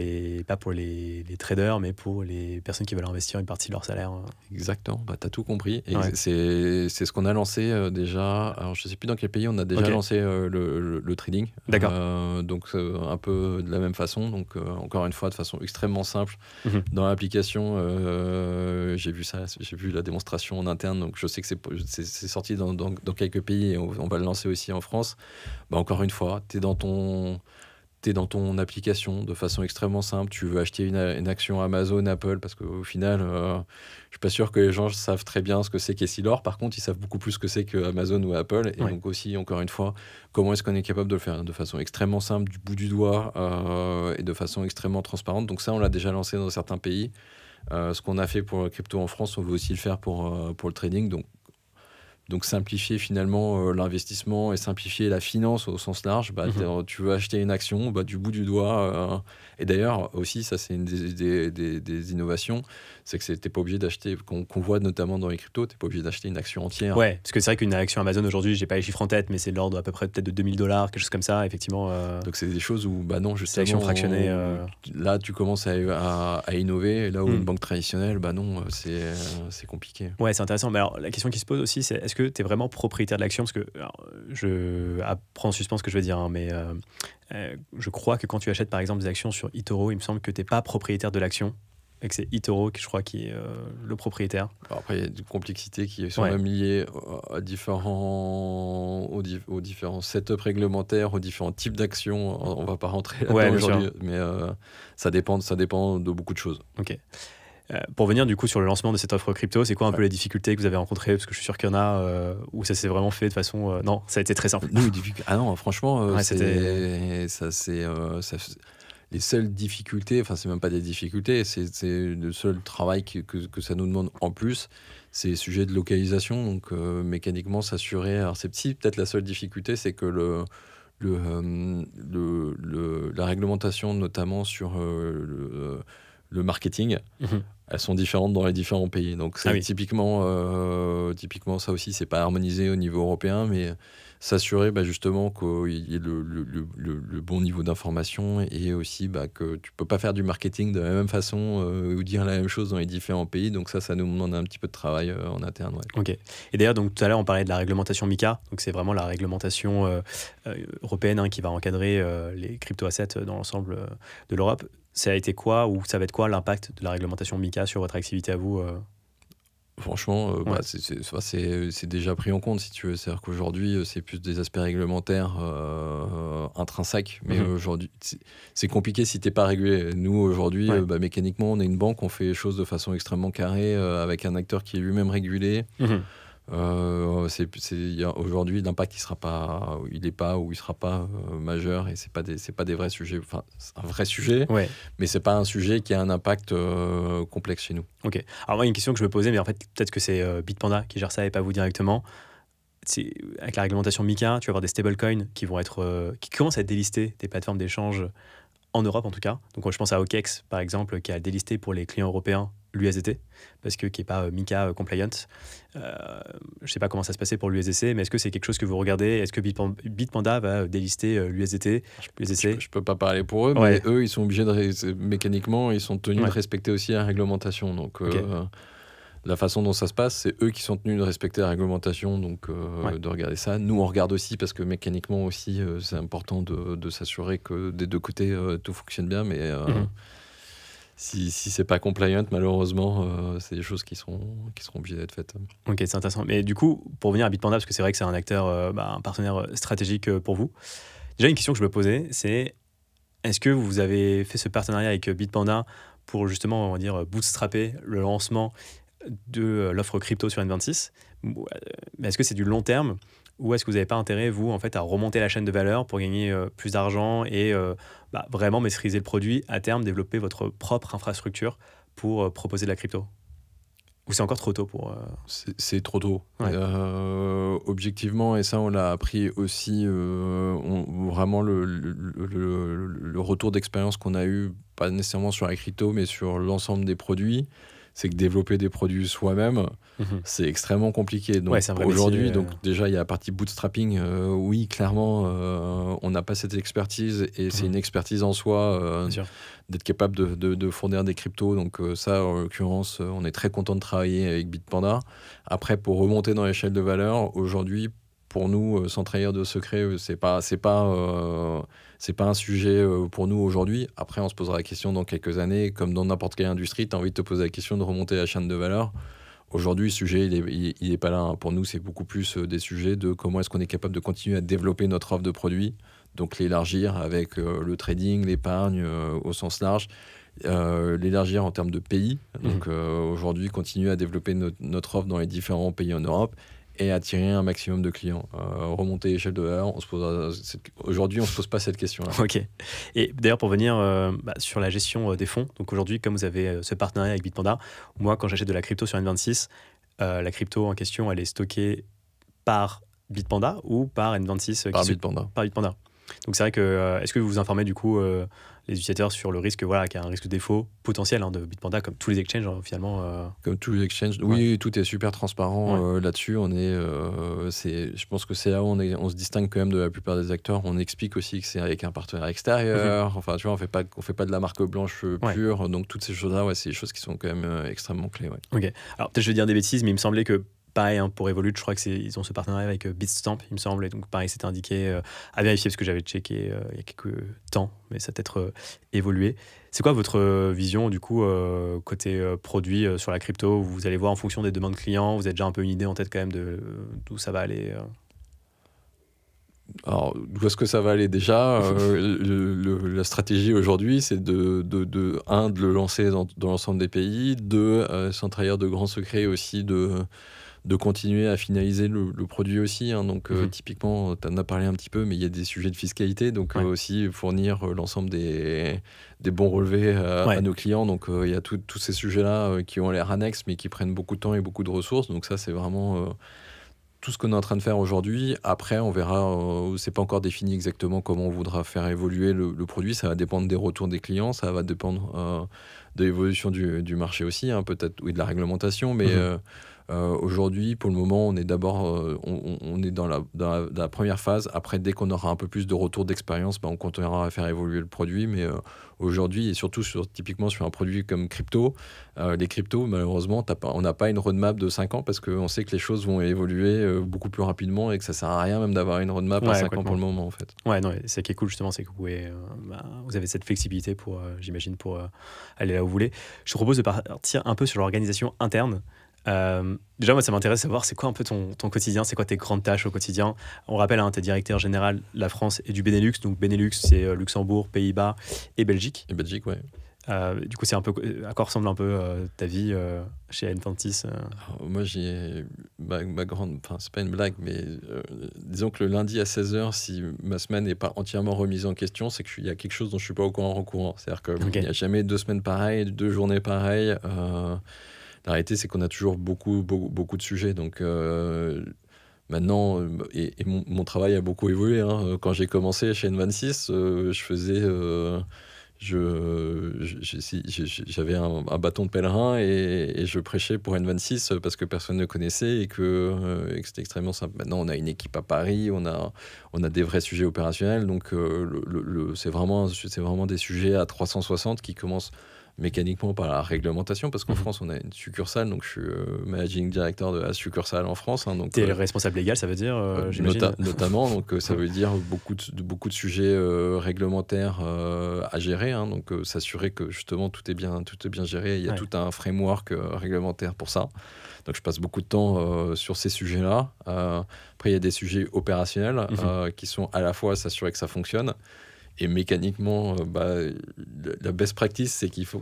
B: les traders, mais pour les personnes qui veulent investir une partie de leur salaire.
A: Exactement, tu as tout compris. Et c'est ce qu'on a lancé déjà. Alors, je ne sais plus dans quel pays on a déjà lancé le trading.
B: D'accord.
A: Donc, un peu de la même façon. Donc, encore une fois, de façon extrêmement simple. Dans l'application, j'ai vu la démonstration en interne. Donc, je sais que c'est sorti dans quelques pays, et on va le lancer aussi en France. Encore une fois, tu es dans ton application de façon extrêmement simple. Tu veux acheter une action Amazon, Apple, parce qu'au final, je suis pas sûr que les gens savent très bien ce que c'est qu'Essilor. Par contre, ils savent beaucoup plus ce que c'est que Amazon ou Apple. Et donc aussi, encore une fois, comment est-ce qu'on est capable de le faire de façon extrêmement simple, du bout du doigt, et de façon extrêmement transparente. Donc ça, on l'a déjà lancé dans certains pays. Ce qu'on a fait pour la crypto en France, on veut aussi le faire pour le trading. Donc Donc simplifier finalement l'investissement et simplifier la finance au sens large. Tu veux acheter une action du bout du doigt. Et d'ailleurs aussi, ça c'est une des innovations, c'est que t'es pas obligé d'acheter, qu'on voit notamment dans les cryptos, t'es pas obligé d'acheter une action entière.
B: Ouais, parce que c'est vrai qu'une action Amazon aujourd'hui, j'ai pas les chiffres en tête, mais c'est de l'ordre à peu près peut-être de $2000, quelque chose comme ça, effectivement.
A: Donc c'est des choses où non, justement,
B: action fractionnée.
A: Là tu commences à innover, et là où une banque traditionnelle, non, c'est compliqué.
B: Ouais, c'est intéressant. Mais alors la question qui se pose aussi, c'est est-ce que tu es vraiment propriétaire de l'action? Parce que je prends en suspens ce que je veux dire, hein, mais je crois que quand tu achètes par exemple des actions sur eToro, il me semble que tu n'es pas propriétaire de l'action et que c'est eToro qui, je crois, qui est le propriétaire.
A: Alors après, il y a des complexités qui sont même liées aux différents setups réglementaires, aux différents types d'actions. On ne va pas rentrer là-dedans aujourd'hui, mais ça dépend de beaucoup de choses.
B: Ok. Pour venir du coup sur le lancement de cette offre crypto, c'est quoi un peu les difficultés que vous avez rencontrées? Parce que je suis sûr qu'il y en a où ça s'est vraiment fait de façon... non, ça a été très simple.
A: Non, franchement, les seules difficultés, enfin c'est même pas des difficultés, c'est le seul travail que ça nous demande en plus, c'est le sujet de localisation. Donc mécaniquement s'assurer... Alors c'est peut-être la seule difficulté, c'est que la réglementation, notamment sur le marketing, elles sont différentes dans les différents pays. Donc typiquement ça aussi, c'est pas harmonisé au niveau européen, mais s'assurer justement qu'il y ait le bon niveau d'information, et aussi que tu peux pas faire du marketing de la même façon ou dire la même chose dans les différents pays. Donc ça nous demande un petit peu de travail en interne. Ouais.
B: Ok. Et d'ailleurs, donc tout à l'heure on parlait de la réglementation MiCA, donc c'est vraiment la réglementation européenne qui va encadrer les crypto-assets dans l'ensemble de l'Europe. Ça a été quoi, ou ça va être quoi l'impact de la réglementation MiCA sur votre activité à vous?
A: Franchement, c'est déjà pris en compte, si tu veux. C'est-à-dire qu'aujourd'hui, c'est plus des aspects réglementaires intrinsèques. Mais aujourd'hui, c'est compliqué si t'es pas régulé. Nous, aujourd'hui, mécaniquement, on est une banque, on fait les choses de façon extrêmement carrée, avec un acteur qui est lui-même régulé. Aujourd'hui, l'impact il sera pas majeur, et c'est pas des vrais sujets. Enfin, c'est un vrai sujet, mais c'est pas un sujet qui a un impact complexe chez nous.
B: Ok. Alors moi, il y a une question que je me posais, mais en fait peut-être que c'est Bitpanda qui gère ça et pas vous directement. Avec la réglementation MiCA, tu vas avoir des stablecoins qui commencent à être délistés des plateformes d'échange en Europe en tout cas. Donc je pense à OKEx par exemple, qui a délisté pour les clients européens l'USDT, parce que qui n'est pas MiCA compliant. Je ne sais pas comment ça se passait pour l'USDC, mais est-ce que c'est quelque chose que vous regardez? Est-ce que Bitpanda va délister l'USDT?
A: Je peux pas parler pour eux, mais eux, ils sont obligés mécaniquement, ils sont tenus de respecter aussi la réglementation. Donc la façon dont ça se passe, c'est eux qui sont tenus de respecter la réglementation, donc de regarder ça. Nous, on regarde aussi, parce que mécaniquement aussi, c'est important de s'assurer que des deux côtés, tout fonctionne bien, mais... Si c'est pas compliant, malheureusement, c'est des choses qui seront obligées d'être faites.
B: Ok, c'est intéressant. Mais du coup, pour revenir à Bitpanda, parce que c'est vrai que c'est un acteur, un partenaire stratégique pour vous, déjà une question que je me posais, c'est est-ce que vous avez fait ce partenariat avec Bitpanda pour justement, on va dire, bootstrapper le lancement de l'offre crypto sur N26? Mais est-ce que c'est du long terme, ou est-ce que vous n'avez pas intérêt, vous, en fait, à remonter la chaîne de valeur pour gagner plus d'argent et vraiment maîtriser le produit, à terme, développer votre propre infrastructure pour proposer de la crypto? Ou c'est encore trop tôt pour...
A: C'est trop tôt. Objectivement, et ça, on l'a appris aussi, vraiment le retour d'expérience qu'on a eu, pas nécessairement sur la crypto, mais sur l'ensemble des produits, c'est que développer des produits soi-même, c'est extrêmement compliqué. Donc aujourd'hui, déjà, il y a la partie bootstrapping. Oui, clairement, on n'a pas cette expertise, et c'est une expertise en soi d'être capable de fournir des cryptos. Donc ça, en l'occurrence, on est très content de travailler avec Bitpanda. Après, pour remonter dans l'échelle de valeur, aujourd'hui, pour nous, sans trahir de secret, c'est pas un sujet pour nous aujourd'hui. Après, on se posera la question dans quelques années. Comme dans n'importe quelle industrie, tu as envie de te poser la question de remonter la chaîne de valeur. Aujourd'hui, le sujet, il est pas là. Pour nous, c'est beaucoup plus des sujets de comment est-ce qu'on est capable de continuer à développer notre offre de produits. Donc, l'élargir avec le trading, l'épargne au sens large. L'élargir en termes de pays. Donc, aujourd'hui, continuer à développer notre offre dans les différents pays en Europe, et attirer un maximum de clients. Remonter l'échelle de valeur, aujourd'hui, on ne se pose pas cette question-là.
B: Ok. Et d'ailleurs, pour venir sur la gestion des fonds, donc aujourd'hui, comme vous avez ce partenariat avec Bitpanda, moi, quand j'achète de la crypto sur N26, la crypto en question, elle est stockée par Bitpanda ou par N26
A: Par Bitpanda.
B: Par Bitpanda. Donc c'est vrai que, est-ce que vous informez du coup les utilisateurs sur le risque, voilà, qu'il y a un risque de défaut potentiel de Bitpanda, comme tous les exchanges finalement
A: Comme tous les exchanges, oui, tout est super transparent là-dessus. Je pense que c'est là où on se distingue quand même de la plupart des acteurs. On explique aussi que c'est avec un partenaire extérieur. Enfin, tu vois, on fait pas de la marque blanche pure. Donc toutes ces choses-là, c'est des choses qui sont quand même extrêmement clés.
B: Ok. Alors peut-être je vais dire des bêtises, mais il me semblait que pareil, pour Evolute, je crois qu'ils ont ce partenariat avec Bitstamp, il me semble. Et donc, pareil, c'était indiqué à vérifier parce que j'avais checké il y a quelques temps, mais ça a peut-être évolué. C'est quoi votre vision, du coup, côté produit sur la crypto? Vous allez voir en fonction des demandes clients, vous avez déjà un peu une idée en tête quand même d'où ça va aller
A: Alors, d'où est-ce que ça va aller déjà la stratégie aujourd'hui, c'est de le lancer dans l'ensemble des pays, sans trahir de grands secrets aussi, de continuer à finaliser le produit aussi. Donc, typiquement, tu en as parlé un petit peu, mais il y a des sujets de fiscalité. Donc, aussi fournir l'ensemble des bons relevés à nos clients. Donc, il y a tous ces sujets-là qui ont l'air annexes, mais qui prennent beaucoup de temps et beaucoup de ressources. Donc, ça, c'est vraiment tout ce qu'on est en train de faire aujourd'hui. Après, on verra. C'est pas encore défini exactement comment on voudra faire évoluer le produit. Ça va dépendre des retours des clients. Ça va dépendre de l'évolution du marché aussi, peut-être, oui, de la réglementation. Mais aujourd'hui, pour le moment, on est d'abord on est dans la première phase. Après, dès qu'on aura un peu plus de retour d'expérience, on continuera à faire évoluer le produit. Mais aujourd'hui, et surtout typiquement sur un produit comme crypto, les cryptos, malheureusement, on n'a pas une roadmap de 5 ans parce qu'on sait que les choses vont évoluer beaucoup plus rapidement et que ça ne sert à rien même d'avoir une roadmap à 5 ans pour le moment, en fait.
B: Ouais, non, c'est qui est cool, justement, c'est que vous avez cette flexibilité pour, j'imagine, pour aller là où vous voulez. Je te propose de partir un peu sur l'organisation interne. Déjà, moi, ça m'intéresse de savoir c'est quoi un peu ton quotidien, c'est quoi tes grandes tâches au quotidien. On rappelle, tu es directeur général de la France et du Benelux. Donc, Benelux, c'est Luxembourg, Pays-Bas et Belgique.
A: Et Belgique, ouais.
B: Du coup, c'est un peu à quoi ressemble un peu ta vie chez N26
A: Moi, j'ai ma grande... Enfin, c'est pas une blague, mais disons que le lundi à 16h, si ma semaine n'est pas entièrement remise en question, c'est qu'il y a quelque chose dont je suis pas au courant. C'est-à-dire qu'il n'y a jamais 2 semaines pareilles, 2 journées pareilles. La réalité, c'est qu'on a toujours beaucoup de sujets. Donc, maintenant, et mon travail a beaucoup évolué. Quand j'ai commencé chez N26, je faisais... j'avais un bâton de pèlerin et je prêchais pour N26 parce que personne ne connaissait et que c'était extrêmement simple. Maintenant, on a une équipe à Paris, on a des vrais sujets opérationnels. Donc, c'est vraiment des sujets à 360 qui commencent mécaniquement par la réglementation, parce qu'en France, on a une succursale, donc je suis managing director de la succursale en France.
B: Tu es responsable légal, ça veut dire, j'imagine
A: notamment, donc ça veut dire beaucoup de sujets réglementaires à gérer, donc s'assurer que justement tout est bien géré. Il y a tout un framework réglementaire pour ça. Donc je passe beaucoup de temps sur ces sujets-là. Après, il y a des sujets opérationnels qui sont à la fois s'assurer que ça fonctionne, et mécaniquement, la best practice, c'est qu'il faut...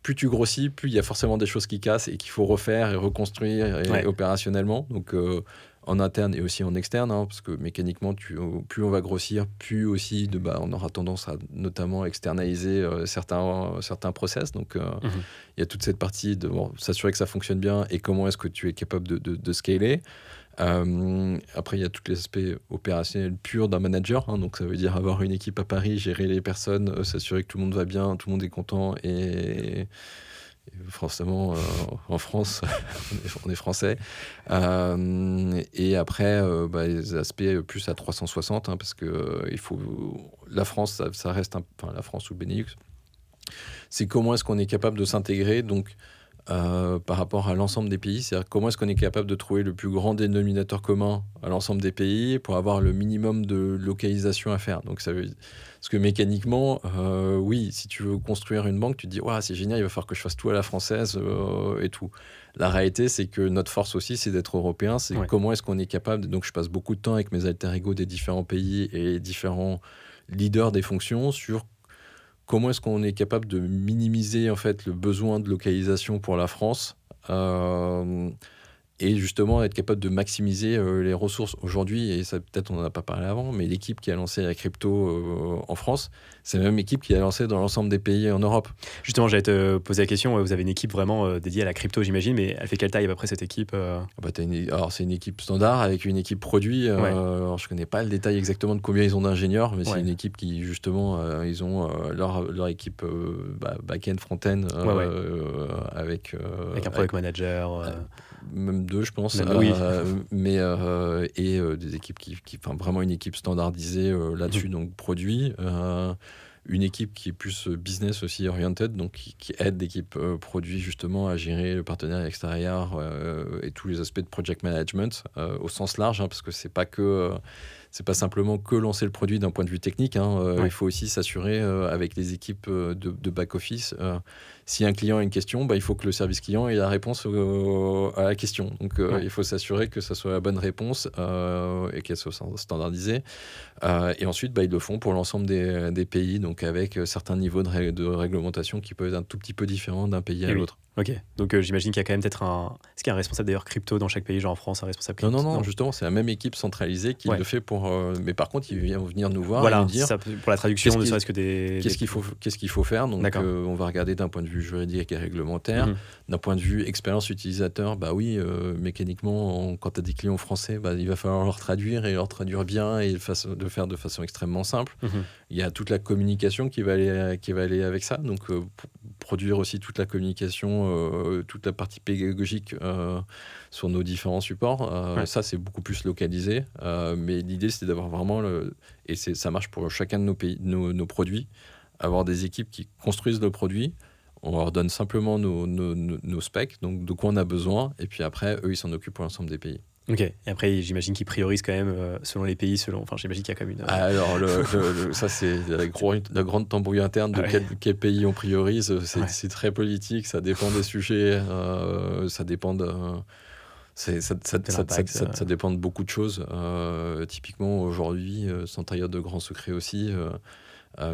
A: Plus tu grossis, plus il y a forcément des choses qui cassent et qu'il faut refaire et reconstruire opérationnellement. Donc, en interne et aussi en externe, parce que mécaniquement, plus on va grossir, plus aussi on aura tendance à notamment externaliser certains process. Donc, il y a toute cette partie de s'assurer que ça fonctionne bien et comment est-ce que tu es capable de scaler. Après, il y a tous les aspects opérationnels purs d'un manager, donc ça veut dire avoir une équipe à Paris, gérer les personnes, s'assurer que tout le monde va bien, tout le monde est content et forcément en France on est français, et après les aspects plus à 360, parce que il faut la France, ça reste la France ou le Benelux, c'est comment est-ce qu'on est capable de s'intégrer, donc par rapport à l'ensemble des pays, c'est-à-dire comment est-ce qu'on est capable de trouver le plus grand dénominateur commun à l'ensemble des pays pour avoir le minimum de localisation à faire. Donc ça veut dire, parce que mécaniquement, oui, si tu veux construire une banque, tu te dis c'est génial, il va falloir que je fasse tout à la française et tout. La réalité, c'est que notre force aussi, c'est d'être européen. C'est comment est-ce qu'on est capable. Donc je passe beaucoup de temps avec mes alter ego des différents pays et différents leaders des fonctions sur comment est-ce qu'on est capable de minimiser en fait le besoin de localisation pour la France, et justement être capable de maximiser les ressources. Aujourd'hui, et ça peut-être on n'en a pas parlé avant, mais l'équipe qui a lancé la crypto en France, c'est la même équipe qui a lancé dans l'ensemble des pays en Europe.
B: Justement, j'allais te poser la question, vous avez une équipe vraiment dédiée à la crypto, j'imagine, mais elle fait quelle taille à peu près cette équipe
A: Alors c'est une équipe standard avec une équipe produit. Alors, je connais pas le détail exactement de combien ils ont d'ingénieurs, mais c'est une équipe qui justement, ils ont leur équipe back-end, front-end, avec
B: un product manager.
A: Même 2, je pense. Mais des équipes enfin vraiment une équipe standardisée là-dessus, donc produit. Une équipe qui est plus business aussi oriented, donc qui aide l'équipe produit justement à gérer le partenaire extérieur et tous les aspects de project management au sens large, parce que c'est pas simplement que lancer le produit d'un point de vue technique. Il faut aussi s'assurer avec les équipes de back-office. Si un client a une question, il faut que le service client ait la réponse à la question. Donc, il faut s'assurer que ça soit la bonne réponse et qu'elle soit standardisée. Et ensuite, ils le font pour l'ensemble des pays, donc avec certains niveaux de réglementation qui peuvent être un tout petit peu différents d'un pays à l'autre.
B: Ok, donc j'imagine qu'il y a quand même peut-être est-ce qu'il y a un responsable d'ailleurs crypto dans chaque pays, genre en France, un responsable crypto?
A: Non, justement, c'est la même équipe centralisée qui le fait pour... mais par contre, ils viennent venir nous voir
B: et
A: nous dire...
B: Ça, pour la traduction, ne serait-ce que des...
A: Qu'est-ce qu'il faut faire? Donc, on va regarder d'un point de vue juridique et réglementaire. D'un point de vue expérience utilisateur, mécaniquement, quand tu as des clients français, il va falloir leur traduire et leur traduire bien et de faire de façon extrêmement simple. Il y a toute la communication qui va aller avec ça. Donc, produire aussi toute la communication, toute la partie pédagogique sur nos différents supports. Ça, c'est beaucoup plus localisé. Mais l'idée, c'est d'avoir vraiment... ça marche pour chacun de nos pays, nos produits, avoir des équipes qui construisent le produit. On leur donne simplement nos specs, donc de quoi on a besoin. Et puis après, eux, ils s'en occupent pour l'ensemble des pays.
B: Ok, et après j'imagine qu'ils priorisent quand même selon les pays, j'imagine qu'il y a quand même une...
A: Alors ça c'est la grande tambouille interne de quel pays on priorise, c'est très politique, ça dépend des sujets, ça dépend de... Ça dépend de beaucoup de choses. Typiquement aujourd'hui, sans trahir de grands secrets aussi,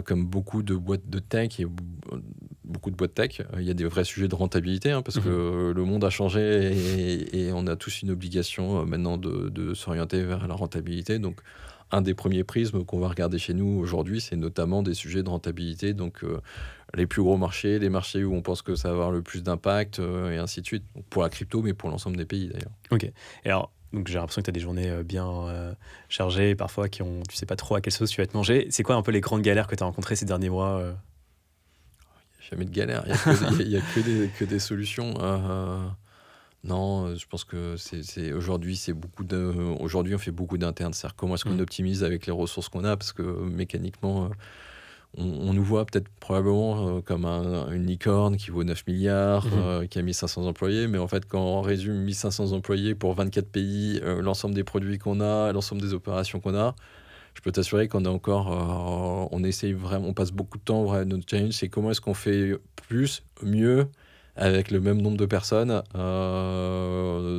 A: comme beaucoup de boîtes de tech et beaucoup de boîtes tech, il y a des vrais sujets de rentabilité, parce que le monde a changé et on a tous une obligation maintenant de s'orienter vers la rentabilité. Donc, un des premiers prismes qu'on va regarder chez nous aujourd'hui, c'est notamment des sujets de rentabilité. Donc, les plus gros marchés, les marchés où on pense que ça va avoir le plus d'impact et ainsi de suite. Donc, pour la crypto, mais pour l'ensemble des pays d'ailleurs.
B: Ok. Et alors, donc j'ai l'impression que tu as des journées bien chargées, parfois tu sais pas trop à quelle sauce tu vas te manger. C'est quoi un peu les grandes galères que tu as rencontrées ces derniers mois
A: Il n'y a jamais de galère, il n'y a que des solutions. Non, je pense que aujourd'hui, aujourd'hui, on fait beaucoup d'internes. C'est-à-dire comment est-ce qu'on optimise avec les ressources qu'on a, parce que mécaniquement... On nous voit peut-être probablement comme une licorne qui vaut 9 milliards, qui a 1500 employés, mais en fait, quand on résume 1500 employés pour 24 pays, l'ensemble des produits qu'on a, l'ensemble des opérations qu'on a, je peux t'assurer qu'on est encore... on essaye vraiment, on passe beaucoup de temps, notre challenge, c'est comment est-ce qu'on fait plus, mieux, avec le même nombre de personnes.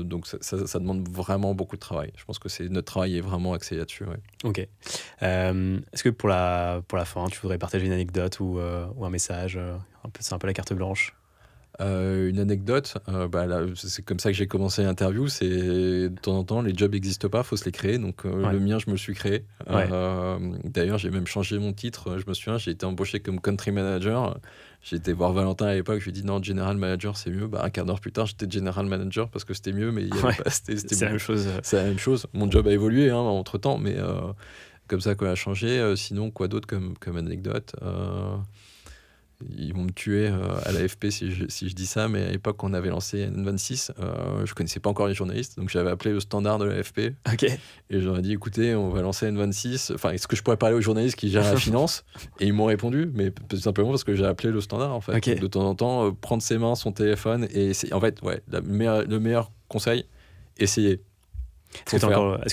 A: Donc ça demande vraiment beaucoup de travail. Je pense que notre travail est vraiment axé là-dessus. Ouais.
B: Ok. Est-ce que pour la fin, tu voudrais partager une anecdote ou un message c'est un peu la carte blanche.
A: Une anecdote, là, c'est comme ça que j'ai commencé l'interview. C'est de temps en temps, les jobs n'existent pas, il faut se les créer. Donc le mien, je me le suis créé. D'ailleurs, j'ai même changé mon titre. Je me souviens, j'ai été embauché comme country manager. J'ai été voir Valentin à l'époque, je lui ai dit non, general manager c'est mieux. Un quart d'heure plus tard, j'étais general manager parce que c'était mieux, mais
B: c'est la même chose.
A: C'est la même chose. Mon job a évolué entre temps, mais comme ça, quoi a changé. Sinon, quoi d'autre comme anecdote ils vont me tuer à l'AFP si je dis ça, mais à l'époque, on avait lancé N26. Je connaissais pas encore les journalistes, donc j'avais appelé le standard de l'AFP.
B: Okay.
A: Et j'aurais dit, écoutez, on va lancer N26. Enfin, est-ce que je pourrais parler aux journalistes qui gèrent la finance? Et ils m'ont répondu, mais tout simplement parce que j'ai appelé le standard, en fait.
B: Okay.
A: De temps en temps, prendre ses mains, son téléphone. Et en fait, le meilleur conseil, essayez.
B: Est-ce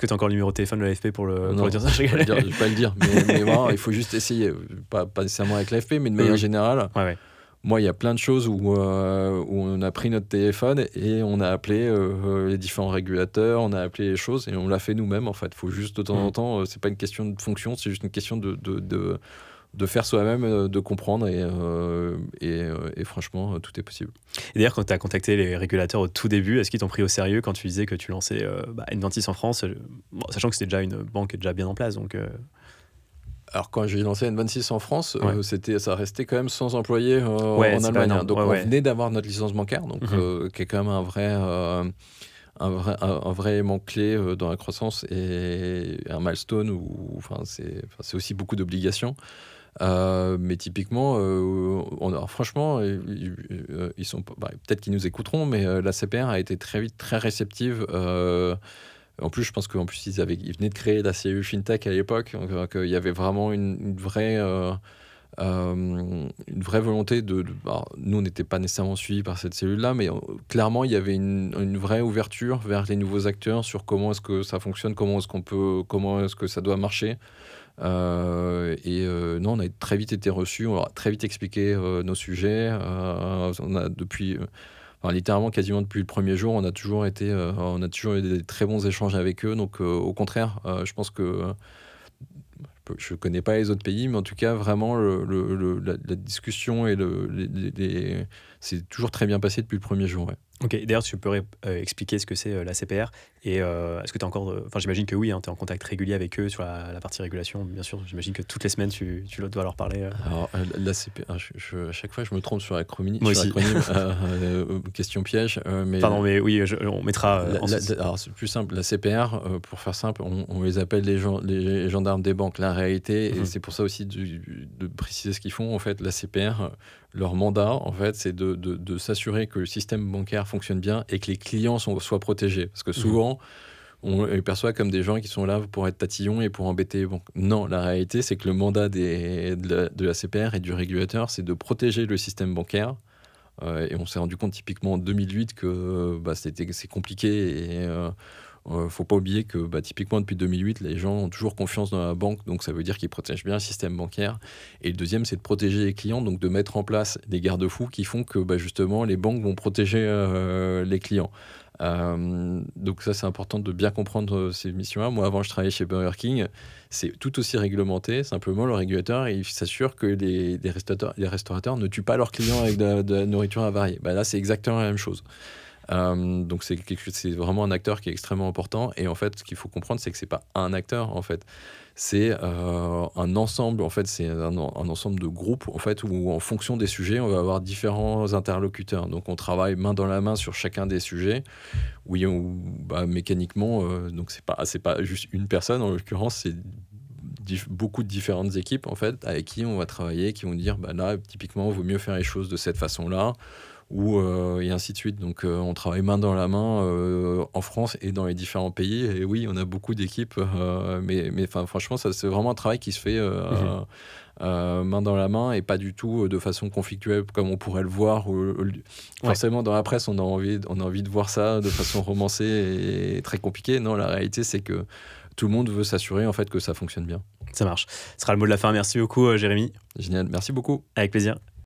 B: que tu as encore le numéro de téléphone de l'AFP pour le dire ça?
A: Je ne vais pas le dire, mais vraiment, il faut juste essayer. Pas nécessairement avec l'AFP, mais de manière générale.
B: Ouais.
A: Moi, il y a plein de choses où on a pris notre téléphone et on a appelé les différents régulateurs, on a appelé les choses et on l'a fait nous-mêmes, en fait. Il faut juste de temps en temps, c'est pas une question de fonction, c'est juste une question de de faire soi-même, de comprendre et franchement, tout est possible.
B: Et d'ailleurs, quand tu as contacté les régulateurs au tout début, est-ce qu'ils t'ont pris au sérieux quand tu disais que tu lançais N26 en France, sachant que c'était déjà une banque déjà bien en place donc,
A: Alors, quand j'ai lancé N26 en France,
B: Ouais.
A: ça restait quand même sans employés
B: Ouais,
A: en
B: c'est pas
A: Allemagne.
B: énorme.
A: Donc,
B: Ouais,
A: on
B: ouais.
A: venait d'avoir notre licence bancaire, donc, qui est quand même un vrai élément clé dans la croissance et un milestone enfin, c'est aussi beaucoup d'obligations. Mais typiquement, alors franchement, ils sont peut-être qu'ils nous écouteront, mais la CPR a été très vite très réceptive. En plus, je pense qu'en plus, ils venaient de créer la cellule FinTech à l'époque, donc il y avait vraiment une vraie volonté nous, on n'était pas nécessairement suivis par cette cellule-là, mais clairement, il y avait une vraie ouverture vers les nouveaux acteurs sur comment est-ce que ça fonctionne, comment est-ce que ça doit marcher. Non, on a très vite été reçus, on a très vite expliqué nos sujets. On a littéralement, quasiment depuis le premier jour, on a toujours eu des très bons échanges avec eux. Donc, au contraire, je pense que je ne connais pas les autres pays, mais en tout cas, vraiment, la discussion et c'est toujours très bien passé depuis le premier jour. Ouais.
B: Ok, d'ailleurs, tu pourrais expliquer ce que c'est la CPR et est-ce que tu as encore. Enfin, j'imagine que oui, hein, tu es en contact régulier avec eux sur la partie régulation, bien sûr. J'imagine que toutes les semaines, tu dois leur parler.
A: Alors, la CPR, à chaque fois, je me trompe sur l'acronyme.
B: Moi aussi.
A: Question piège.
B: Pardon, mais oui, on mettra.
A: Alors, c'est plus simple. La CPR, pour faire simple, on les appelle les gendarmes des banques. La réalité, et c'est pour ça aussi de préciser ce qu'ils font, en fait, la CPR, leur mandat, en fait, c'est de s'assurer que le système bancaire fonctionne bien et que les clients soient protégés. Parce que souvent, on les perçoit comme des gens qui sont là pour être tatillons et pour embêter les banques. Non, la réalité, c'est que le mandat de la CPR et du régulateur, c'est de protéger le système bancaire. Et on s'est rendu compte typiquement en 2008 que c'est compliqué et faut pas oublier que typiquement depuis 2008, les gens ont toujours confiance dans la banque, donc ça veut dire qu'ils protègent bien le système bancaire. Et le deuxième, c'est de protéger les clients, donc de mettre en place des garde-fous qui font que justement les banques vont protéger les clients. Donc ça, c'est important de bien comprendre ces missions-là. Moi, avant, je travaillais chez Burger King. C'est tout aussi réglementé. Simplement, le régulateur, il s'assure que les restaurateurs ne tuent pas leurs clients avec de la nourriture avariée. Là, c'est exactement la même chose. Donc c'est vraiment un acteur qui est extrêmement important. Et en fait, ce qu'il faut comprendre, c'est que c'est pas un acteur. En fait, c'est un ensemble. En fait, c'est un ensemble de groupes. En fait, où en fonction des sujets, on va avoir différents interlocuteurs. Donc, on travaille main dans la main sur chacun des sujets. Oui, mécaniquement, donc c'est pas juste une personne. En l'occurrence, c'est beaucoup de différentes équipes en fait avec qui on va travailler, qui vont dire là, typiquement, il vaut mieux faire les choses de cette façon-là. Et ainsi de suite. Donc, on travaille main dans la main en France et dans les différents pays. Et oui, on a beaucoup d'équipes, mais franchement, ça, c'est vraiment un travail qui se fait main dans la main et pas du tout de façon conflictuelle comme on pourrait le voir. Forcément, dans la presse, on a envie de voir ça de façon romancée et très compliquée. Non, la réalité, c'est que tout le monde veut s'assurer en fait que ça fonctionne bien.
B: Ça marche. Ce sera le mot de la fin. Merci beaucoup, Jérémy.
A: Génial, merci beaucoup.
B: Avec plaisir.